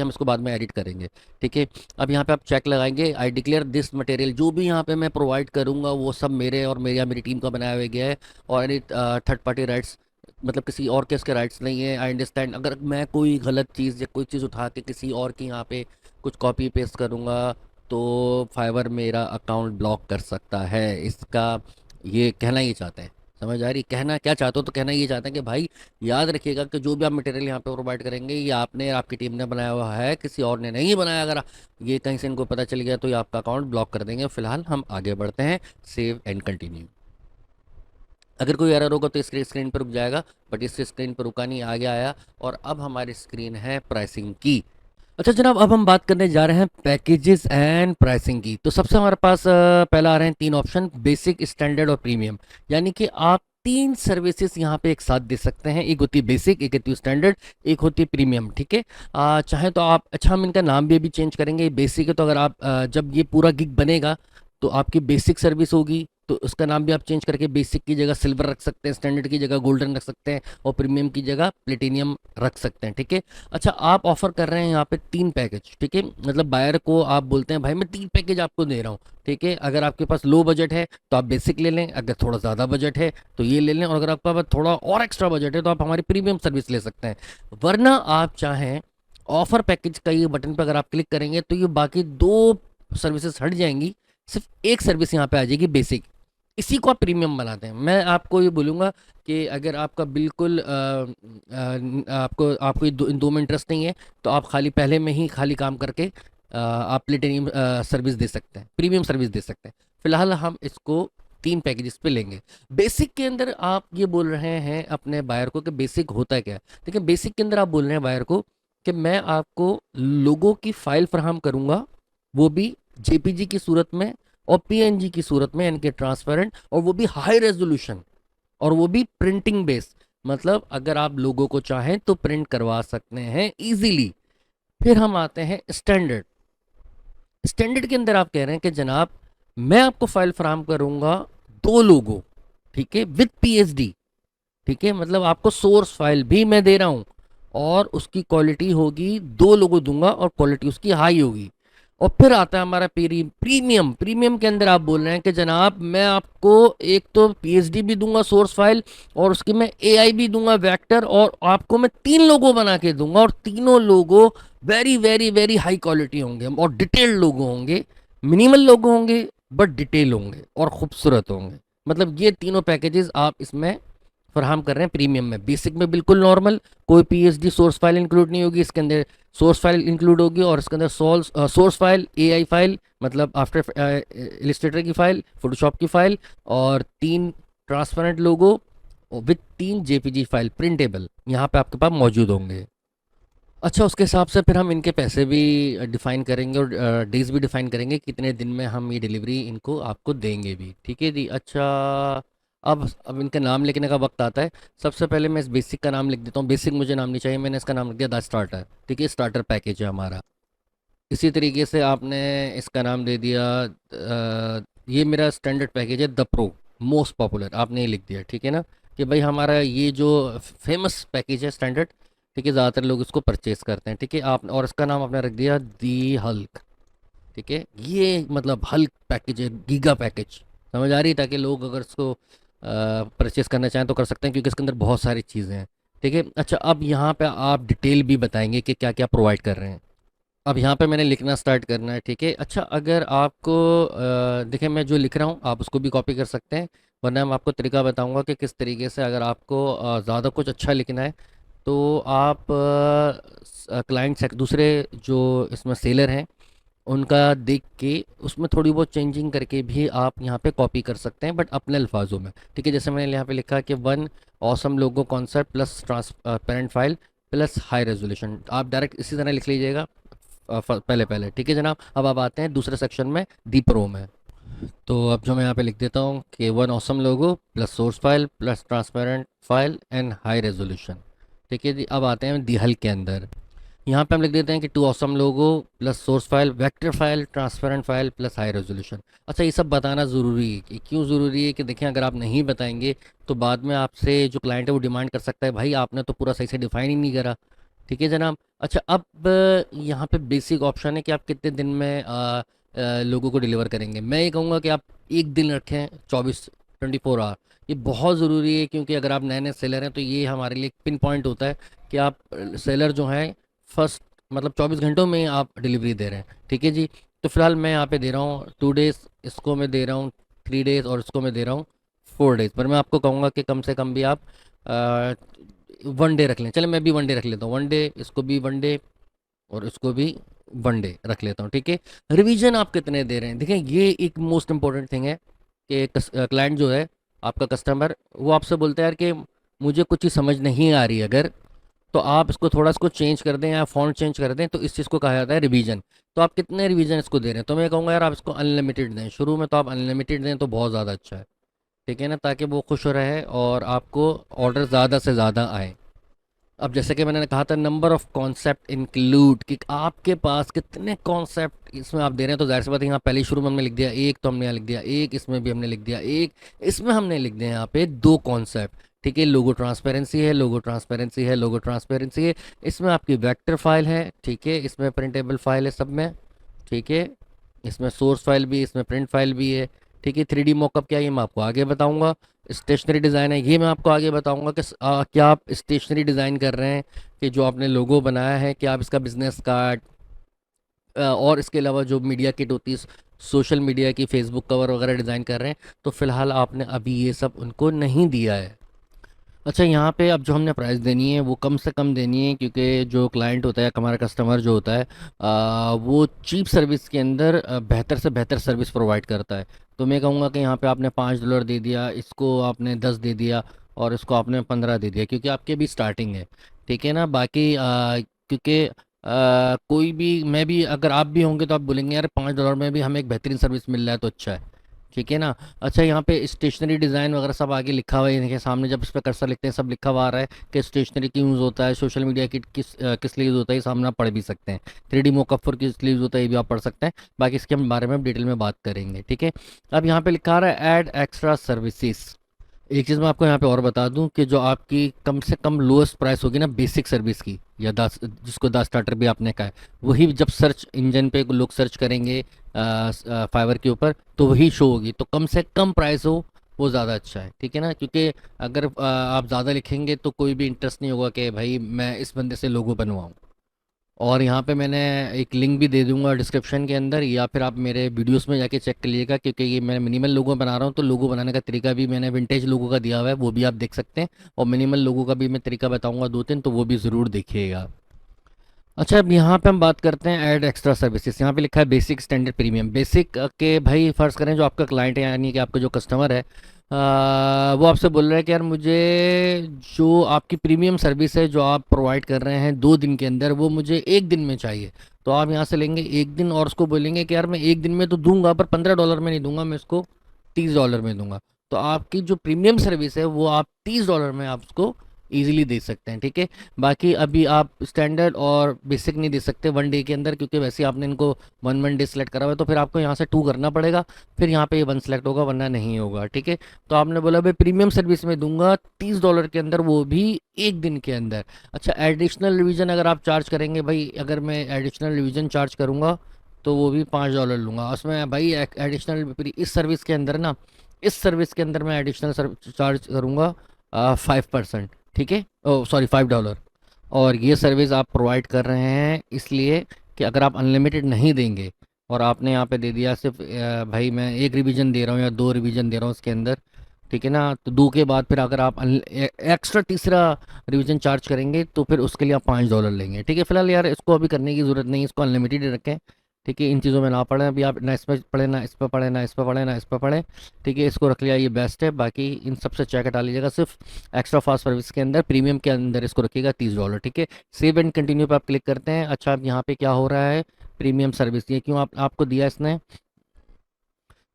हम इसको बाद में एडिट करेंगे। ठीक है, अब यहाँ पे आप चेक लगाएंगे, आई डिक्लेयर दिस मटेरियल, जो भी यहाँ पे मैं प्रोवाइड करूँगा वो सब मेरे और मेरी टीम का बनाया हुआ गया है, और एनी थर्ड पार्टी राइट्स, मतलब किसी और के इसके राइट्स नहीं है। आई अंडरस्टैंड, अगर मैं कोई गलत चीज़ या कोई चीज़ उठा के किसी और की यहाँ पे कुछ कॉपी पेस्ट करूँगा तो फाइवर मेरा अकाउंट ब्लॉक कर सकता है। इसका ये कहना ये चाहते हैं, समझ आ रही, कहना क्या चाहते हो, तो कहना ये चाहते हैं कि भाई याद रखिएगा कि जो भी आप मटेरियल यहाँ पे प्रोवाइड करेंगे, ये आपने, आपकी टीम ने बनाया हुआ है, किसी और ने नहीं बनाया। अगर ये कहीं से इनको पता चल गया तो ये आपका अकाउंट ब्लॉक कर देंगे। फिलहाल हम आगे बढ़ते हैं, सेव एंड कंटिन्यू। अगर कोई एरर होगा तो इसके स्क्रीन पर रुक जाएगा, बट इस स्क्रीन पर रुका नहीं, आगे आया, और अब हमारी स्क्रीन है प्राइसिंग की। अच्छा जनाब, अब हम बात करने जा रहे हैं पैकेजेस एंड प्राइसिंग की। तो सबसे हमारे पास पहला आ रहे हैं 3 ऑप्शन, बेसिक, स्टैंडर्ड और प्रीमियम। यानी कि आप 3 सर्विसेज यहाँ पे एक साथ दे सकते हैं, एक होती है बेसिक, एक होती है स्टैंडर्ड, एक होती है प्रीमियम। ठीक है, चाहे तो आप, अच्छा हम इनका नाम भी अभी चेंज करेंगे। बेसिक है तो अगर आप जब ये पूरा गिग बनेगा तो आपकी बेसिक सर्विस होगी, तो उसका नाम भी आप चेंज करके बेसिक की जगह सिल्वर रख सकते हैं, स्टैंडर्ड की जगह गोल्डन रख सकते हैं, और प्रीमियम की जगह प्लेटिनियम रख सकते हैं। ठीक है, अच्छा आप ऑफर कर रहे हैं यहाँ पे 3 पैकेज। ठीक है, मतलब बायर को आप बोलते हैं भाई मैं 3 पैकेज आपको दे रहा हूँ। ठीक है, अगर आपके पास लो बजट है तो आप बेसिक ले लें, अगर थोड़ा ज़्यादा बजट है तो ये ले लें, और अगर आपके पास थोड़ा और एक्स्ट्रा बजट है तो आप हमारी प्रीमियम सर्विस ले सकते हैं। वरना आप चाहें ऑफर पैकेज का ये बटन पर अगर आप क्लिक करेंगे तो ये बाकी 2 सर्विसेज हट जाएंगी, सिर्फ एक सर्विस यहाँ पे आ जाएगी, बेसिक। इसी को आप प्रीमियम बनाते हैं। मैं आपको ये बोलूँगा कि अगर आपका बिल्कुल आपको आपको इन 2 में इंटरेस्ट नहीं है तो आप खाली पहले में ही खाली काम करके आप प्लेटिनियम सर्विस दे सकते हैं, प्रीमियम सर्विस दे सकते हैं। फिलहाल हम इसको 3 पैकेजेस पे लेंगे। बेसिक के अंदर आप ये बोल रहे हैं अपने बायर को कि बेसिक होता है क्या। देखिए, बेसिक के अंदर आप बोल रहे हैं बायर को कि मैं आपको लोगों की फाइल फराहम करूँगा, वो भी जेपीजी की सूरत में और पीएनजी की सूरत में, यानी कि ट्रांसपेरेंट, और वो भी हाई रेजोल्यूशन, और वो भी प्रिंटिंग बेस। मतलब अगर आप लोगों को चाहें तो प्रिंट करवा सकते हैं इजीली। फिर हम आते हैं स्टैंडर्ड। स्टैंडर्ड के अंदर आप कह रहे हैं कि जनाब मैं आपको फाइल फराहम करूंगा 2 लोगो, ठीक है, विद पीएचडी। ठीक है, मतलब आपको सोर्स फाइल भी मैं दे रहा हूं, और उसकी क्वालिटी होगी, 2 लोगो दूंगा और क्वालिटी उसकी हाई होगी। और फिर आता है हमारा प्रीमियम। प्रीमियम के अंदर आप बोल रहे हैं कि जनाब मैं आपको एक तो पीएचडी भी दूंगा सोर्स फाइल, और उसकी मैं एआई भी दूंगा वेक्टर, और आपको मैं 3 लोगो बना के दूंगा, और तीनों logo very very very high quality होंगे और डिटेल्ड लोगो होंगे, मिनिमल लोगो होंगे बट डिटेल होंगे और खूबसूरत होंगे। मतलब ये तीनों पैकेजेस आप इसमें फराहम कर रहे हैं प्रीमियम में। बेसिक में बिल्कुल नॉर्मल, कोई पीएचडी सोर्स फाइल इंक्लूड नहीं होगी, इसके अंदर सोर्स फाइल इंक्लूड होगी, और इसके अंदर सोर्स फाइल, एआई फाइल मतलब आफ्टर इलिस्ट्रेटर की फाइल, फोटोशॉप की फाइल, और 3 transparent logo with 3 JPG file printable यहाँ पे आपके पास मौजूद होंगे। अच्छा, उसके हिसाब से फिर हम इनके पैसे भी डिफ़ाइन करेंगे, और डेज भी डिफ़ाइन करेंगे कितने दिन में हम ये डिलीवरी इनको आपको देंगे भी। ठीक है जी। अच्छा, अब इनका नाम लिखने का वक्त आता है। सबसे पहले मैं इस बेसिक का नाम लिख देता हूँ। बेसिक मुझे नाम नहीं चाहिए, मैंने इसका नाम लिख दिया द स्टार्टर। ठीक है, स्टार्टर पैकेज है हमारा। इसी तरीके से आपने इसका नाम दे दिया ये मेरा स्टैंडर्ड पैकेज है द प्रो, मोस्ट पॉपुलर, आपने ये लिख दिया। ठीक है ना, कि भाई हमारा ये जो फेमस पैकेज है स्टैंडर्ड, ठीक है, ज़्यादातर लोग इसको परचेज करते हैं। ठीक है, आप, और इसका नाम आपने रख दिया दी हल्क। ठीक है, ये मतलब हल्क पैकेज है, गीगा पैकेज, समझ आ रही है, ताकि लोग अगर इसको परचेस करना चाहें तो कर सकते हैं, क्योंकि इसके अंदर बहुत सारी चीज़ें हैं। ठीक है, अच्छा अब यहाँ पे आप डिटेल भी बताएंगे कि क्या क्या प्रोवाइड कर रहे हैं। अब यहाँ पे मैंने लिखना स्टार्ट करना है। ठीक है, अच्छा अगर आपको देखें मैं जो लिख रहा हूँ आप उसको भी कॉपी कर सकते हैं, वरना मैं आपको तरीका बताऊंगा कि किस तरीके से, अगर आपको ज़्यादा कुछ अच्छा लिखना है तो आप क्लाइंट दूसरे जो इसमें सेलर हैं उनका देख के उसमें थोड़ी बहुत चेंजिंग करके भी आप यहाँ पे कॉपी कर सकते हैं, बट अपने अल्फाजों में। ठीक है, जैसे मैंने यहाँ पे लिखा कि one awesome logo concept plus transparent file plus high resolution, आप डायरेक्ट इसी तरह लिख लीजिएगा पहले पहले। ठीक है जनाब, अब आप आते हैं दूसरे सेक्शन में, दी प्रो में। तो अब जो मैं यहाँ पे लिख देता हूँ कि one awesome logo plus source file plus transparent file and high resolution. ठीक है जी, अब आते हैं दी हल के अंदर। यहाँ पे हम लिख देते हैं कि two awesome logo plus source file vector file transparent file plus high resolution. अच्छा ये सब बताना ज़रूरी है, कि क्यों ज़रूरी है कि देखें अगर आप नहीं बताएंगे तो बाद में आपसे जो क्लाइंट है वो डिमांड कर सकता है, भाई आपने तो पूरा सही से डिफाइन ही नहीं करा। ठीक है जनाब, अच्छा अब यहाँ पे बेसिक ऑप्शन है कि आप कितने दिन में लोगों को डिलीवर करेंगे। मैं ये कहूँगा कि आप एक दिन रखें, 24 आवर। ये बहुत ज़रूरी है, क्योंकि अगर आप नए नए सेलर हैं तो ये हमारे लिए पिन पॉइंट होता है कि आप सेलर जो हैं फर्स्ट मतलब 24 घंटों में आप डिलीवरी दे रहे हैं। ठीक है जी, तो फिलहाल मैं यहाँ पे दे रहा हूँ 2 डेज़, इसको मैं दे रहा हूँ 3 डेज़ और इसको मैं दे रहा हूँ 4 डेज़। पर मैं आपको कहूँगा कि कम से कम भी आप 1 डे रख लें। चले मैं भी 1 डे रख लेता हूँ, 1 डे, इसको भी 1 डे और इसको भी 1 डे रख लेता हूँ। ठीक है, रिवीजन आप कितने दे रहे हैं, देखें ये एक मोस्ट इंपॉर्टेंट थिंग है कि क्लाइंट जो है आपका कस्टमर, वो आपसे बोलता है यार कि मुझे कुछ चीज़ समझ नहीं आ रही, अगर तो आप इसको थोड़ा इसको चेंज कर दें या फॉन्ट चेंज कर दें, तो इस चीज़ को कहा जाता है रिवीजन। तो आप कितने रिवीजन इसको दे रहे हैं, तो मैं कहूँगा यार आप इसको अनलिमिटेड दें, शुरू में तो आप अनलिमिटेड दें तो बहुत ज़्यादा अच्छा है। ठीक है ना, ताकि वो खुश रहे और आपको ऑर्डर ज़्यादा से ज़्यादा आए। अब जैसे कि मैंने कहा था नंबर ऑफ़ कॉन्सेप्ट इंक्लूड, कि आपके पास कितने कॉन्सेप्ट इसमें आप दे रहे हैं, तो जाहिर सी बात है यहाँ पहले ही शुरू में हमने लिख दिया एक, तो हमने यहाँ लिख दिया एक, इसमें भी हमने लिख दिया एक, इसमें हमने लिख दिया यहाँ पे 2 कॉन्सेप्ट। ठीक है, लोगो ट्रांसपेरेंसी है, लोगो ट्रांसपेरेंसी है, लोगो ट्रांसपेरेंसी है, इसमें आपकी वेक्टर फाइल है। ठीक है, इसमें प्रिंटेबल फाइल है सब में। ठीक है, इसमें सोर्स फाइल भी, इसमें प्रिंट फाइल भी है। ठीक है, 3D मॉकअप क्या है ये मैं आपको आगे बताऊंगा। स्टेशनरी डिज़ाइन है ये मैं आपको आगे बताऊंगा कि क्या आप स्टेशनरी डिज़ाइन कर रहे हैं, कि जो आपने लोगो बनाया है क्या आप इसका बिजनेस कार्ड और इसके अलावा जो मीडिया किट होती है, सोशल मीडिया की फेसबुक कवर वगैरह डिज़ाइन कर रहे हैं, तो फ़िलहाल आपने अभी ये सब उनको नहीं दिया है। अच्छा यहाँ पे अब जो हमने प्राइस देनी है वो कम से कम देनी है, क्योंकि जो क्लाइंट होता है हमारा कस्टमर जो होता है वो चीप सर्विस के अंदर बेहतर से बेहतर सर्विस प्रोवाइड करता है। तो मैं कहूँगा कि यहाँ पे आपने $5 दे दिया, इसको आपने 10 दे दिया और इसको आपने 15 दे दिया, क्योंकि आपकी अभी स्टार्टिंग है। ठीक है ना, बाकी क्योंकि कोई भी, मैं भी, अगर आप भी होंगे तो आप बोलेंगे यार $5 में भी हमें एक बेहतरीन सर्विस मिल रहा है तो अच्छा है। ठीक है ना, अच्छा यहाँ पे स्टेशनरी डिज़ाइन वगैरह सब आगे लिखा हुआ है, देखिए सामने जब इस पर कर्सर लिखते हैं सब लिखा हुआ आ रहा है कि स्टेशनरी की यूज़ होता है, सोशल मीडिया की किस लिए यूज़ होता है, ये सामने आप पढ़ भी सकते हैं। 3D मोकअप फॉर किस लिए यूज़ होता है ये भी आप पढ़ सकते हैं, बाकी इसके हम बारे में डिटेल में बात करेंगे। ठीक है, अब यहाँ पे लिखा रहा है ऐड एक्स्ट्रा सर्विसेज। एक चीज़ मैं आपको यहाँ पे और बता दूं कि जो आपकी कम से कम लोएस्ट प्राइस होगी ना बेसिक सर्विस की, या दस, जिसको 10 स्टार्टर भी आपने कहा है, वही जब सर्च इंजन पे लोग सर्च करेंगे फाइवर के ऊपर तो वही शो होगी। तो कम से कम प्राइस हो वो ज़्यादा अच्छा है। ठीक है ना, क्योंकि अगर आप ज़्यादा लिखेंगे तो कोई भी इंटरेस्ट नहीं होगा कि भाई मैं इस बंदे से लोगो बनवाऊँ। और यहाँ पे मैंने एक लिंक भी दे दूंगा डिस्क्रिप्शन के अंदर, या फिर आप मेरे वीडियोस में जाके चेक कर लीजिएगा, क्योंकि ये मैं मिनिमल लोगो बना रहा हूँ तो लोगो बनाने का तरीका भी मैंने विंटेज लोगो का दिया हुआ है, वो भी आप देख सकते हैं। और मिनिमल लोगो का भी मैं तरीका बताऊंगा 2-3, तो वो भी ज़रूर देखिएगा। अच्छा अब यहाँ पे हम बात करते हैं ऐड एक्स्ट्रा सर्विसेज। यहाँ पे लिखा है बेसिक स्टैंडर्ड प्रीमियम। बेसिक के भाई फ़र्ज़ करें जो आपका क्लाइंट है, यानी कि आपका जो कस्टमर है, वो आपसे बोल रहा है कि यार मुझे जो आपकी प्रीमियम सर्विस है जो आप प्रोवाइड कर रहे हैं 2 दिन के अंदर, वो मुझे एक दिन में चाहिए। तो आप यहाँ से लेंगे एक दिन और उसको बोलेंगे कि यार मैं एक दिन में तो दूंगा पर $15 में नहीं दूंगा, मैं इसको $30 में दूंगा। तो आपकी जो प्रीमियम सर्विस है वो आप $30 में आप उसको ईजिली दे सकते हैं। ठीक है, बाकी अभी आप स्टैंडर्ड और बेसिक नहीं दे सकते 1 डे के अंदर, क्योंकि वैसे ही आपने इनको 1 डे सेलेक्ट करा हुआ है, तो फिर आपको यहाँ से 2 करना पड़ेगा, फिर यहाँ पे ये 1 सेलेक्ट होगा वरना नहीं होगा। ठीक है, तो आपने बोला भाई प्रीमियम सर्विस में दूंगा $30 के अंदर, वो भी एक दिन के अंदर। अच्छा एडिशनल रिवीजन अगर आप चार्ज करेंगे, भाई अगर मैं एडिशनल रिवीजन चार्ज करूँगा तो वो भी $5 लूँगा उसमें भाई। एडिशनल इस सर्विस के अंदर ना, इस सर्विस के अंदर मैं एडिशनल चार्ज करूँगा 5%, ठीक है, ओ सॉरी $5। और ये सर्विस आप प्रोवाइड कर रहे हैं इसलिए कि अगर आप अनलिमिटेड नहीं देंगे और आपने यहाँ पे दे दिया सिर्फ भाई मैं एक रिवीजन दे रहा हूँ या दो रिवीजन दे रहा हूँ उसके अंदर, ठीक है ना, तो दो के बाद फिर अगर आप एक्स्ट्रा तीसरा रिवीजन चार्ज करेंगे तो फिर उसके लिए आप $5 लेंगे, ठीक है। फिलहाल यार इसको अभी करने की ज़रूरत नहीं है, इसको अनलिमिटेड रखें, ठीक है। इन चीज़ों में ना पढ़ें अभी आप, ना इस पर पढ़े ना इस पर पढ़े ना इस पर पढ़े ना इस पर पढ़े, ठीक है। इसको रख लिया, ये बेस्ट है। बाकी इन सबसे चेक हटा लीजिएगा, सिर्फ एक्स्ट्रा फास्ट सर्विस के अंदर प्रीमियम के अंदर इसको रखिएगा $30, ठीक है। सेव एंड कंटिन्यू पे आप क्लिक करते हैं। अच्छा अब यहाँ पे क्या हो रहा है, प्रीमियम सर्विस ये क्यों आपको दिया इसने,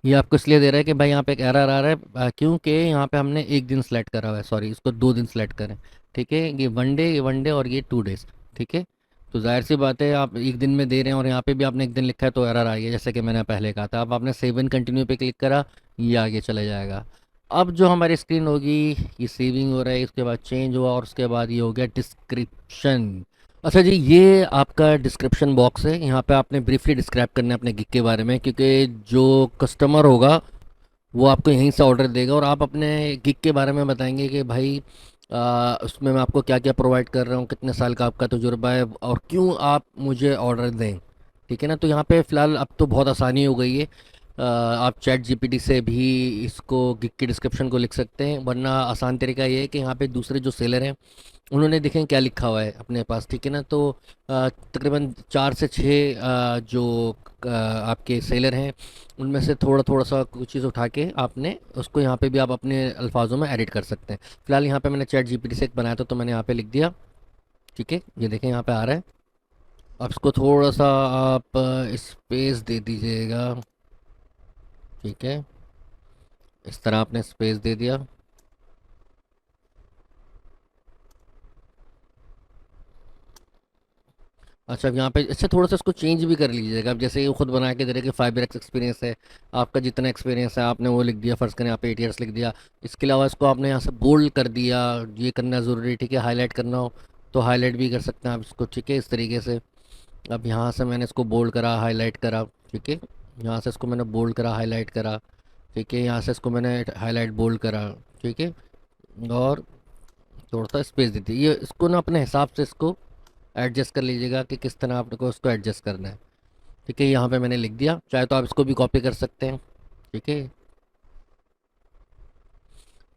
ये आपको इसलिए दे रहा है कि भाई यहाँ पे एक एरर आ रहा है क्योंकि यहाँ पे हमने एक दिन सेलेक्ट करा हुआ है, सॉरी इसको 2 दिन सेलेक्ट करें, ठीक है। ये 1 डे और ये 2 डेज, ठीक है। तो जाहिर सी बात है आप एक दिन में दे रहे हैं और यहाँ पे भी आपने एक दिन लिखा है तो एरर आ गया, जैसे कि मैंने पहले कहा था। अब आपने सेव एंड कंटिन्यू पे क्लिक करा, ये आगे चला जाएगा। अब जो हमारी स्क्रीन होगी, ये सेविंग हो रहा है, इसके बाद चेंज हुआ और उसके बाद ये हो गया डिस्क्रिप्शन। अच्छा जी, ये आपका डिस्क्रिप्शन बॉक्स है, यहाँ पे आपने ब्रीफली डिस्क्राइब करना है अपने गिग के बारे में, क्योंकि जो कस्टमर होगा वो आपको यहीं से ऑर्डर देगा और आप अपने गिग के बारे में बताएंगे कि भाई उसमें मैं आपको क्या क्या प्रोवाइड कर रहा हूँ, कितने साल का आपका तजुर्बा है और क्यों आप मुझे ऑर्डर दें, ठीक है ना। तो यहाँ पे फ़िलहाल अब तो बहुत आसानी हो गई है, आप चैट जीपीटी से भी इसको गिग की डिस्क्रिप्शन को लिख सकते हैं, वरना आसान तरीका ये है कि यहाँ पे दूसरे जो सेलर हैं उन्होंने देखें क्या लिखा हुआ है अपने पास, ठीक है ना। तो तकरीबन 4 से 6 जो आपके सेलर हैं उनमें से थोड़ा थोड़ा सा कुछ चीज़ उठा के आपने उसको यहाँ पे भी आप अपने अल्फाजों में एडिट कर सकते हैं। फिलहाल यहाँ पे मैंने चैट जीपीटी से एक बनाया था तो मैंने यहाँ पे लिख दिया, ठीक है। ये देखें यहाँ पे आ रहा है। अब इसको थोड़ा सा आप स्पेस दे दीजिएगा, ठीक है। इस तरह आपने स्पेस दे दिया। अच्छा अब यहाँ पे अच्छा थोड़ा सा इसको चेंज भी कर लीजिएगा। अब जैसे ये खुद बना के दे रहे कि 5x एक्सपीरियंस है, आपका जितना एक्सपीरियंस है आपने वो लिख दिया, फ़र्ज़ करें आप 8 ईयर्स लिख दिया। इसके अलावा इसको आपने यहाँ से बोल्ड कर दिया, ये करना ज़रूरी, ठीक है। हाईलाइट करना हो तो हाईलाइट भी कर सकते हैं आप इसको, ठीक है, इस तरीके से। अब यहाँ से मैंने इसको बोल्ड करा, हाईलाइट करा, ठीक है। यहाँ से इसको मैंने बोल्ड करा, हाईलाइट करा, ठीक है। यहाँ से इसको मैंने हाईलाइट बोल्ड करा, ठीक है। और थोड़ा सा स्पेस दे दी। ये इसको ना अपने हिसाब से इसको एडजस्ट कर लीजिएगा कि किस तरह आपको इसको एडजस्ट करना है, ठीक है। यहाँ पे मैंने लिख दिया, चाहे तो आप इसको भी कॉपी कर सकते हैं, ठीक है।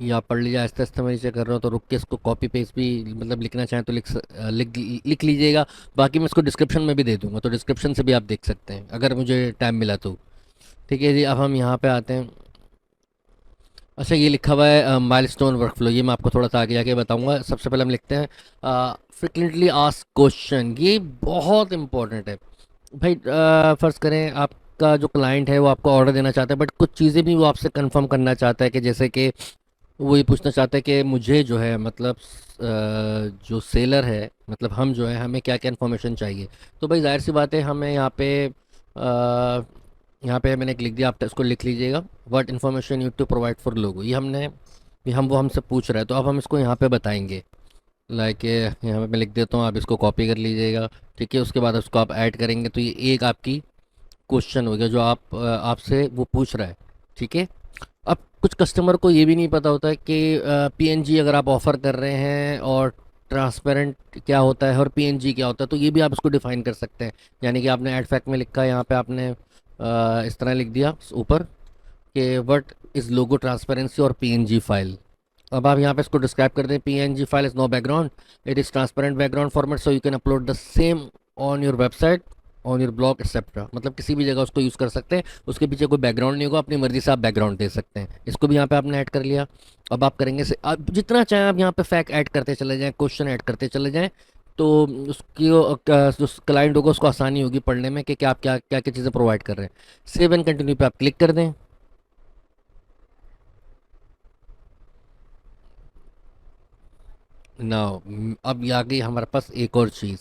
ये आप पढ़ लीजिए, आहिस्ते आहिस्ते मैं नीचे कर रहा हूँ तो रुक के इसको कॉपी पेस्ट भी मतलब लिखना चाहें तो लिख लीजिएगा। बाकी मैं इसको डिस्क्रिप्शन में भी दे दूँगा, तो डिस्क्रिप्शन से भी आप देख सकते हैं अगर मुझे टाइम मिला तो, ठीक है जी। अब हम यहाँ पे आते हैं। अच्छा ये लिखा हुआ है माइलस्टोन वर्कफ्लो, ये मैं आपको थोड़ा सा आगे जाके बताऊंगा। सबसे पहले हम लिखते हैं फ्रिक्वेंटली आस्क्ड क्वेश्चन, ये बहुत इंपॉर्टेंट है भाई। फ़र्ज़ करें आपका जो क्लाइंट है वो आपको ऑर्डर देना चाहता है बट कुछ चीज़ें भी वो आपसे कंफर्म करना चाहता है, कि जैसे कि वो ये पूछना चाहता है कि मुझे जो है मतलब जो सेलर है मतलब हम जो है हमें क्या क्या इन्फॉर्मेशन चाहिए। तो भाई जाहिर सी बात है हमें यहाँ पे मैंने एक लिख दिया, आप इसको लिख लीजिएगा, what information you to provide for logo. ये हम वो हमसे पूछ रहा है तो अब हम इसको यहाँ पे बताएंगे। लाइक यहाँ पे मैं लिख देता हूँ, आप इसको कॉपी कर लीजिएगा, ठीक है। उसके बाद उसको आप ऐड करेंगे तो ये एक आपकी क्वेश्चन हो गया जो आपसे वो पूछ रहा है, ठीक है। अब कुछ कस्टमर को ये भी नहीं पता होता है कि पीएनजी अगर आप ऑफ़र कर रहे हैं और ट्रांसपेरेंट क्या होता है और पीएनजी क्या होता है, तो ये भी आप इसको डिफ़ाइन कर सकते हैं। यानी कि आपने ऐड फैक्ट में लिखा है, यहाँ पे आपने इस तरह लिख दिया ऊपर कि व्हाट इज़ लोगो ट्रांसपेरेंसी और पीएनजी फाइल। अब आप यहाँ पे इसको डिस्क्राइब कर दें, PNG file is no background, it is transparent background format so you can upload the same on your website, on your blog etcetera. मतलब किसी भी जगह उसको यूज़ कर सकते हैं, उसके पीछे कोई बैकग्राउंड नहीं होगा, अपनी मर्ज़ी से आप बैकग्राउंड दे सकते हैं। इसको भी यहाँ पे आपने ऐड कर लिया। अब आप करेंगे से आप जितना चाहें आप यहाँ पे फैक्ट ऐड करते चले जाएँ, क्वेश्चन ऐड करते चले जाएँ, तो उसकी जो क्लाइंट होगा उसको आसानी होगी पढ़ने में कि क्या आप क्या क्या क्या चीज़ें प्रोवाइड कर रहे हैं। सेव एंड कंटिन्यू पे आप क्लिक कर दें। नाउ अब आ गई हमारे पास एक और चीज़।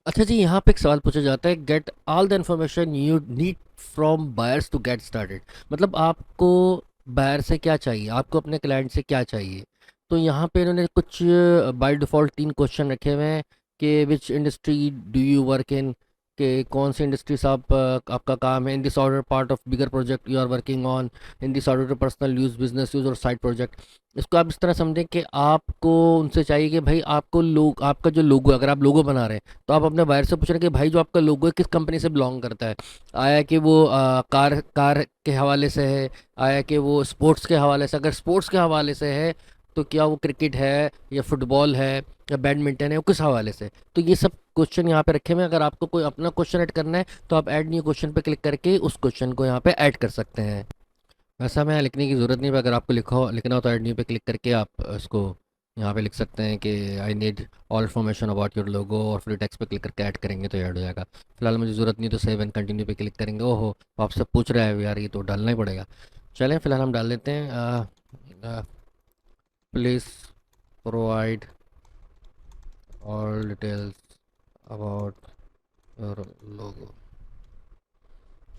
अच्छा जी, यहाँ पे एक सवाल पूछा जाता है, get all the information you need from buyers to get started. मतलब आपको बायर से क्या चाहिए, आपको अपने क्लाइंट से क्या चाहिए। तो यहाँ पे इन्होंने कुछ बाय डिफ़ॉल्ट 3 क्वेश्चन रखे हुए हैं कि which industry do you work in, कि कौन सी इंडस्ट्रीज आपका काम है, in this order part of bigger project you are working on, in this order personal use, business use और साइड प्रोजेक्ट। इसको आप इस तरह समझें कि आपको उनसे चाहिए कि भाई आपको लोग, आपका जो लोगो, अगर आप लोगो बना रहे हैं तो आप अपने बायर से पूछ रहे हैं कि भाई जो आपका लोगो है किस कंपनी से बिलोंग करता है। आया कि वो कार कार के हवाले से है, आया कि वो स्पोर्ट्स के हवाले से, अगर स्पोर्ट्स के हवाले से है तो क्या वो क्रिकेट है या फुटबॉल है या बैडमिंटन है, वो किस हवाले से। तो ये सब क्वेश्चन यहाँ पे रखे हुए हैं। अगर आपको कोई अपना क्वेश्चन ऐड करना है तो आप ऐड न्यू क्वेश्चन पे क्लिक करके उस क्वेश्चन को यहाँ पे ऐड कर सकते हैं। वैसा में लिखने की ज़रूरत नहीं है, अगर आपको लिखना हो तो ऐड न्यू पे क्लिक करके आप इसको यहाँ पे लिख सकते हैं कि I need all information about your logo, और फिर टेक्स्ट पे क्लिक करके ऐड करेंगे तो ऐड हो जाएगा। फिलहाल मुझे ज़रूरत नहीं, तो सेव एंड कंटिन्यू पे क्लिक करेंगे। ओहो, आपसे पूछ रहा है यार, ये तो डालना ही पड़ेगा। चलें फिलहाल हम डाल देते हैं, please provide all details about your logo,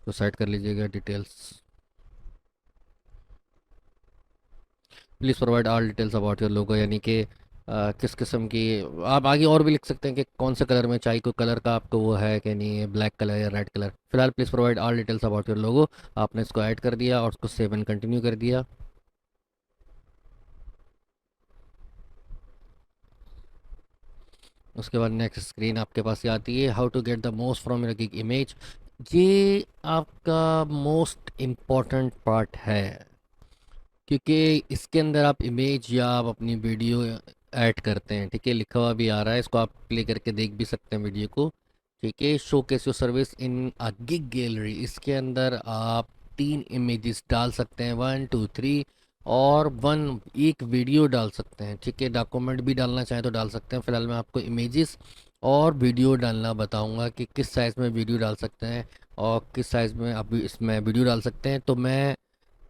तो सेट कर लीजिएगा details. Please provide all details about your logo, यानी कि किस किस्म की, आप आगे और भी लिख सकते हैं कि कौन से कलर में चाहिए, कोई कलर का आपको वो है कि नहीं है, ब्लैक कलर या रेड कलर। फिलहाल please provide all details about your logo, आपने इसको ऐड कर दिया और उसको सेव एंड कंटिन्यू कर दिया। उसके बाद नेक्स्ट स्क्रीन आपके पास ये आती है, how to get the most from your gig image. ये आपका मोस्ट इम्पॉर्टेंट पार्ट है, क्योंकि इसके अंदर आप इमेज या आप अपनी वीडियो ऐड करते हैं। ठीक है, लिखा हुआ भी आ रहा है, इसको आप प्ले करके देख भी सकते हैं वीडियो को। ठीक है, show case your service in a gig gallery, इसके अंदर आप 3 इमेजेस डाल सकते हैं, 1 2 3, और एक वीडियो डाल सकते हैं। ठीक है, डॉक्यूमेंट भी डालना चाहें तो डाल सकते हैं। फिलहाल मैं आपको इमेजेस और वीडियो डालना बताऊंगा कि किस साइज़ में वीडियो डाल सकते हैं और किस साइज़ में आप इसमें वीडियो डाल सकते हैं। तो मैं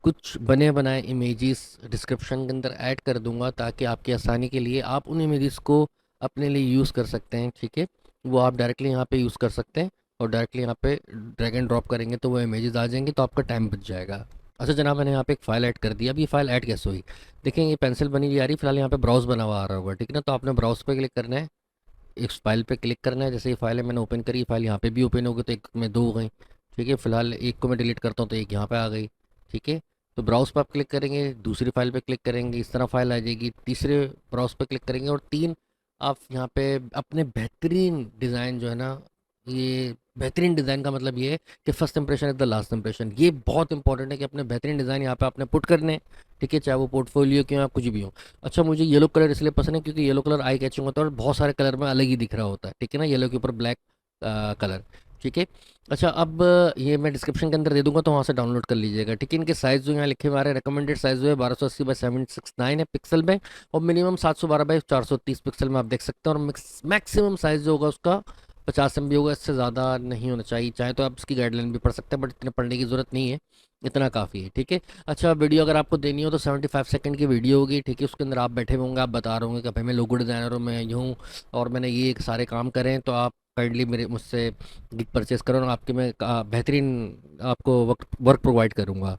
कुछ बने बनाए इमेजेस डिस्क्रिप्शन के अंदर ऐड कर दूंगा, ताकि आपकी आसानी के लिए आप उन इमेजेस को अपने लिए यूज़ कर सकते हैं। ठीक है, वो आप डायरेक्टली यहाँ पे यूज़ कर सकते हैं, और डायरेक्टली यहाँ पे ड्रैग एंड ड्रॉप करेंगे तो वो इमेजेस आ जाएंगे, तो आपका टाइम बच जाएगा। अच्छा जनाब, मैंने यहाँ पे एक फ़ाइल ऐड कर दिया। अब ये फ़ाइल ऐड कैसे हुई, देखें ये पेंसिल बनी हुई आ रही, फिलहाल यहाँ पे ब्राउज़ बना हुआ आ रहा होगा। ठीक है ना, तो आपने ब्राउज़ पे क्लिक करना है, इस फाइल पे क्लिक करना है। जैसे ये फाइल है मैंने ओपन करी, फाइल यहाँ पे भी ओपन हो गई, तो एक में 2 हो गई। ठीक है, फिलहाल एक को मैं डिलीट करता हूँ तो एक यहाँ पे आ गई। ठीक है, तो ब्राउज़ पे आप क्लिक करेंगे, दूसरी फाइल पे क्लिक करेंगे, इस तरह फाइल आ जाएगी। तीसरे ब्राउज़ पे क्लिक करेंगे, और 3 आप यहाँ पे अपने बेहतरीन डिज़ाइन जो है ना, ये बेहतरीन डिज़ाइन का मतलब ये है कि first impression is the last impression. ये बहुत इंपॉर्टेंट है कि अपने बेहतरीन डिज़ाइन यहाँ पे आपने पुट करने हैं। ठीक है, चाहे वो पोर्टफोलियो क्यों या कुछ भी हो। अच्छा, मुझे येलो कलर इसलिए पसंद है क्योंकि येलो कलर आई कैचिंग होता है और बहुत सारे कलर में अलग ही दिख रहा होता है। ठीक है ना, येलो के ऊपर ब्लैक कलर। ठीक है, अच्छा अब ये मैं डिस्क्रिप्शन के अंदर दे दूंगा, तो वहाँ से डाउनलोड कर लीजिएगा। ठीक है, इनके साइज़ जो यहाँ लिखे हुए आ रहे हैं, रिकमेंडेड साइज़ जो है 1280 बाई 769 है पिक्सल में, और मिनिमम 712 बाई 430 पिक्सल में आप देख सकते हैं। और मैक्सिमम साइज़ जो होगा उसका 50 MB होगा, इससे ज़्यादा नहीं होना चाहिए। चाहे तो आप इसकी गाइडलाइन भी पढ़ सकते हैं, बट इतने पढ़ने की ज़रूरत नहीं है, इतना काफ़ी है। ठीक है, अच्छा वीडियो अगर आपको देनी हो तो 75 सेकंड की वीडियो होगी। ठीक है, उसके अंदर आप बैठे होंगे, आप बता रहे होंगे कि भाई मैं लोगो डिज़ाइनर हूँ, मैं यूँ और मैंने ये सारे काम करें, तो आप काइंडली मेरे मुझसे गिग परचेज़ करो, और आपके मैं बेहतरीन आपको वर्क प्रोवाइड करूँगा।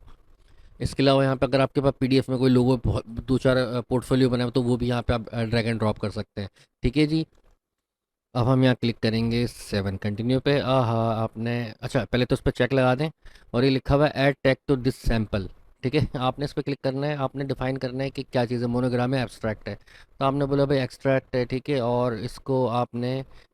इसके अलावा यहाँ पे अगर आपके पास PDF में कोई लोगो 2-4 पोर्टफोलियो बना हो तो वो भी यहाँ पे आप ड्रैग एंड ड्रॉप कर सकते हैं। ठीक है जी, अब हम यहाँ क्लिक करेंगे 7 कंटिन्यू पे। हाँ आपने, अच्छा पहले तो उस पर चेक लगा दें, और ये लिखा हुआ है add tag to this sample. ठीक है, आपने इस पर क्लिक करना है, आपने डिफाइन करना है कि क्या चीज़ है, मोनोग्राम है, एब्स्ट्रैक्ट है। तो आपने बोला भाई एक्सट्रैक्ट है। ठीक है, और इसको आपने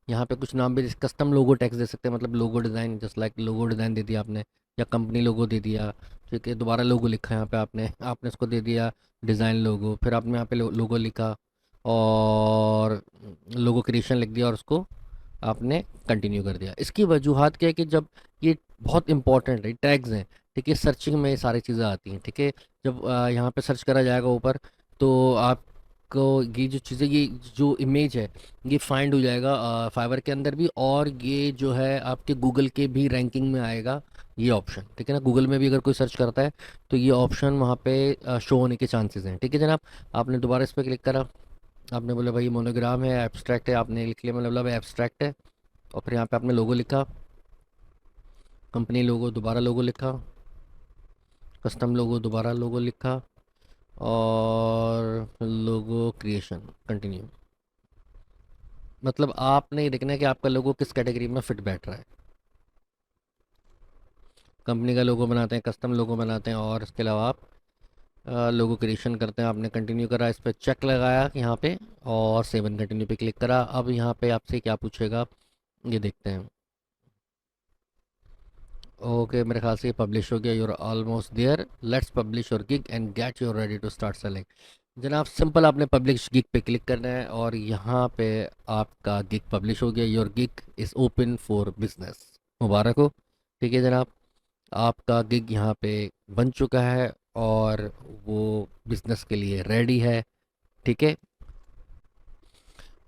यहाँ पे कुछ नाम भी, कस्टम लोगो टैक्स दे सकते हैं, मतलब logo design, just like logo design दे दिया आपने, या कंपनी लोगो दे दिया। ठीक है, दोबारा लोगो लिखा है यहाँ पे आपने, आपने इसको दे दिया डिज़ाइन लोगो, फिर आपने यहाँ पे लोगो लिखा और लोगो क्रिएशन लिख दिया, और उसको आपने कंटिन्यू कर दिया। इसकी वजूहत क्या है कि जब ये बहुत इंपॉर्टेंट है, टैग्स हैं। ठीक है, सर्चिंग में ये सारी चीज़ें आती हैं। ठीक है, जब यहाँ पे सर्च करा जाएगा ऊपर, तो आपको ये जो चीज़ें, ये जो इमेज है, ये फाइंड हो जाएगा फाइवर के अंदर भी, और ये जो है आपके गूगल के भी रैंकिंग में आएगा ये ऑप्शन। ठीक है ना, गूगल में भी अगर कोई सर्च करता है तो ये ऑप्शन वहाँ पे शो होने के चांसेस हैं। ठीक है जनाब, आपने दोबारा इस पर क्लिक करा, आपने बोला भाई मोनोग्राम है, एब्स्ट्रैक्ट है, आपने लिख लिया, मतलब भाई एब्स्ट्रैक्ट है, और फिर यहाँ पे आपने लोगो लिखा, कंपनी लोगो, दोबारा लोगो लिखा, कस्टम लोगो, दोबारा लोगो लिखा, और लोगो क्रिएशन कंटिन्यू। मतलब आपने ये देखना है कि आपका लोगो किस कैटेगरी में फिट बैठ रहा है। कंपनी का लोगो बनाते हैं, कस्टम लोगो बनाते हैं, और इसके अलावा आप लोगो क्रिएशन करते हैं। आपने कंटिन्यू करा, इस पर चेक लगाया यहाँ पे और सेव एंड कंटिन्यू पे क्लिक करा। अब यहाँ पे आपसे क्या पूछेगा ये देखते हैं। ओके, मेरे ख्याल से ये पब्लिश हो गया। You're almost there, let's publish your gig and get your ready to start selling. जनाब सिंपल, आपने पब्लिश गिग पे क्लिक करना है और यहाँ पे आपका गिग पब्लिश हो गया। Your gig is open for business. मुबारक हो। ठीक है जनाब, आपका गिग यहाँ पे बन चुका है और वो बिज़नेस के लिए रेडी है। ठीक है।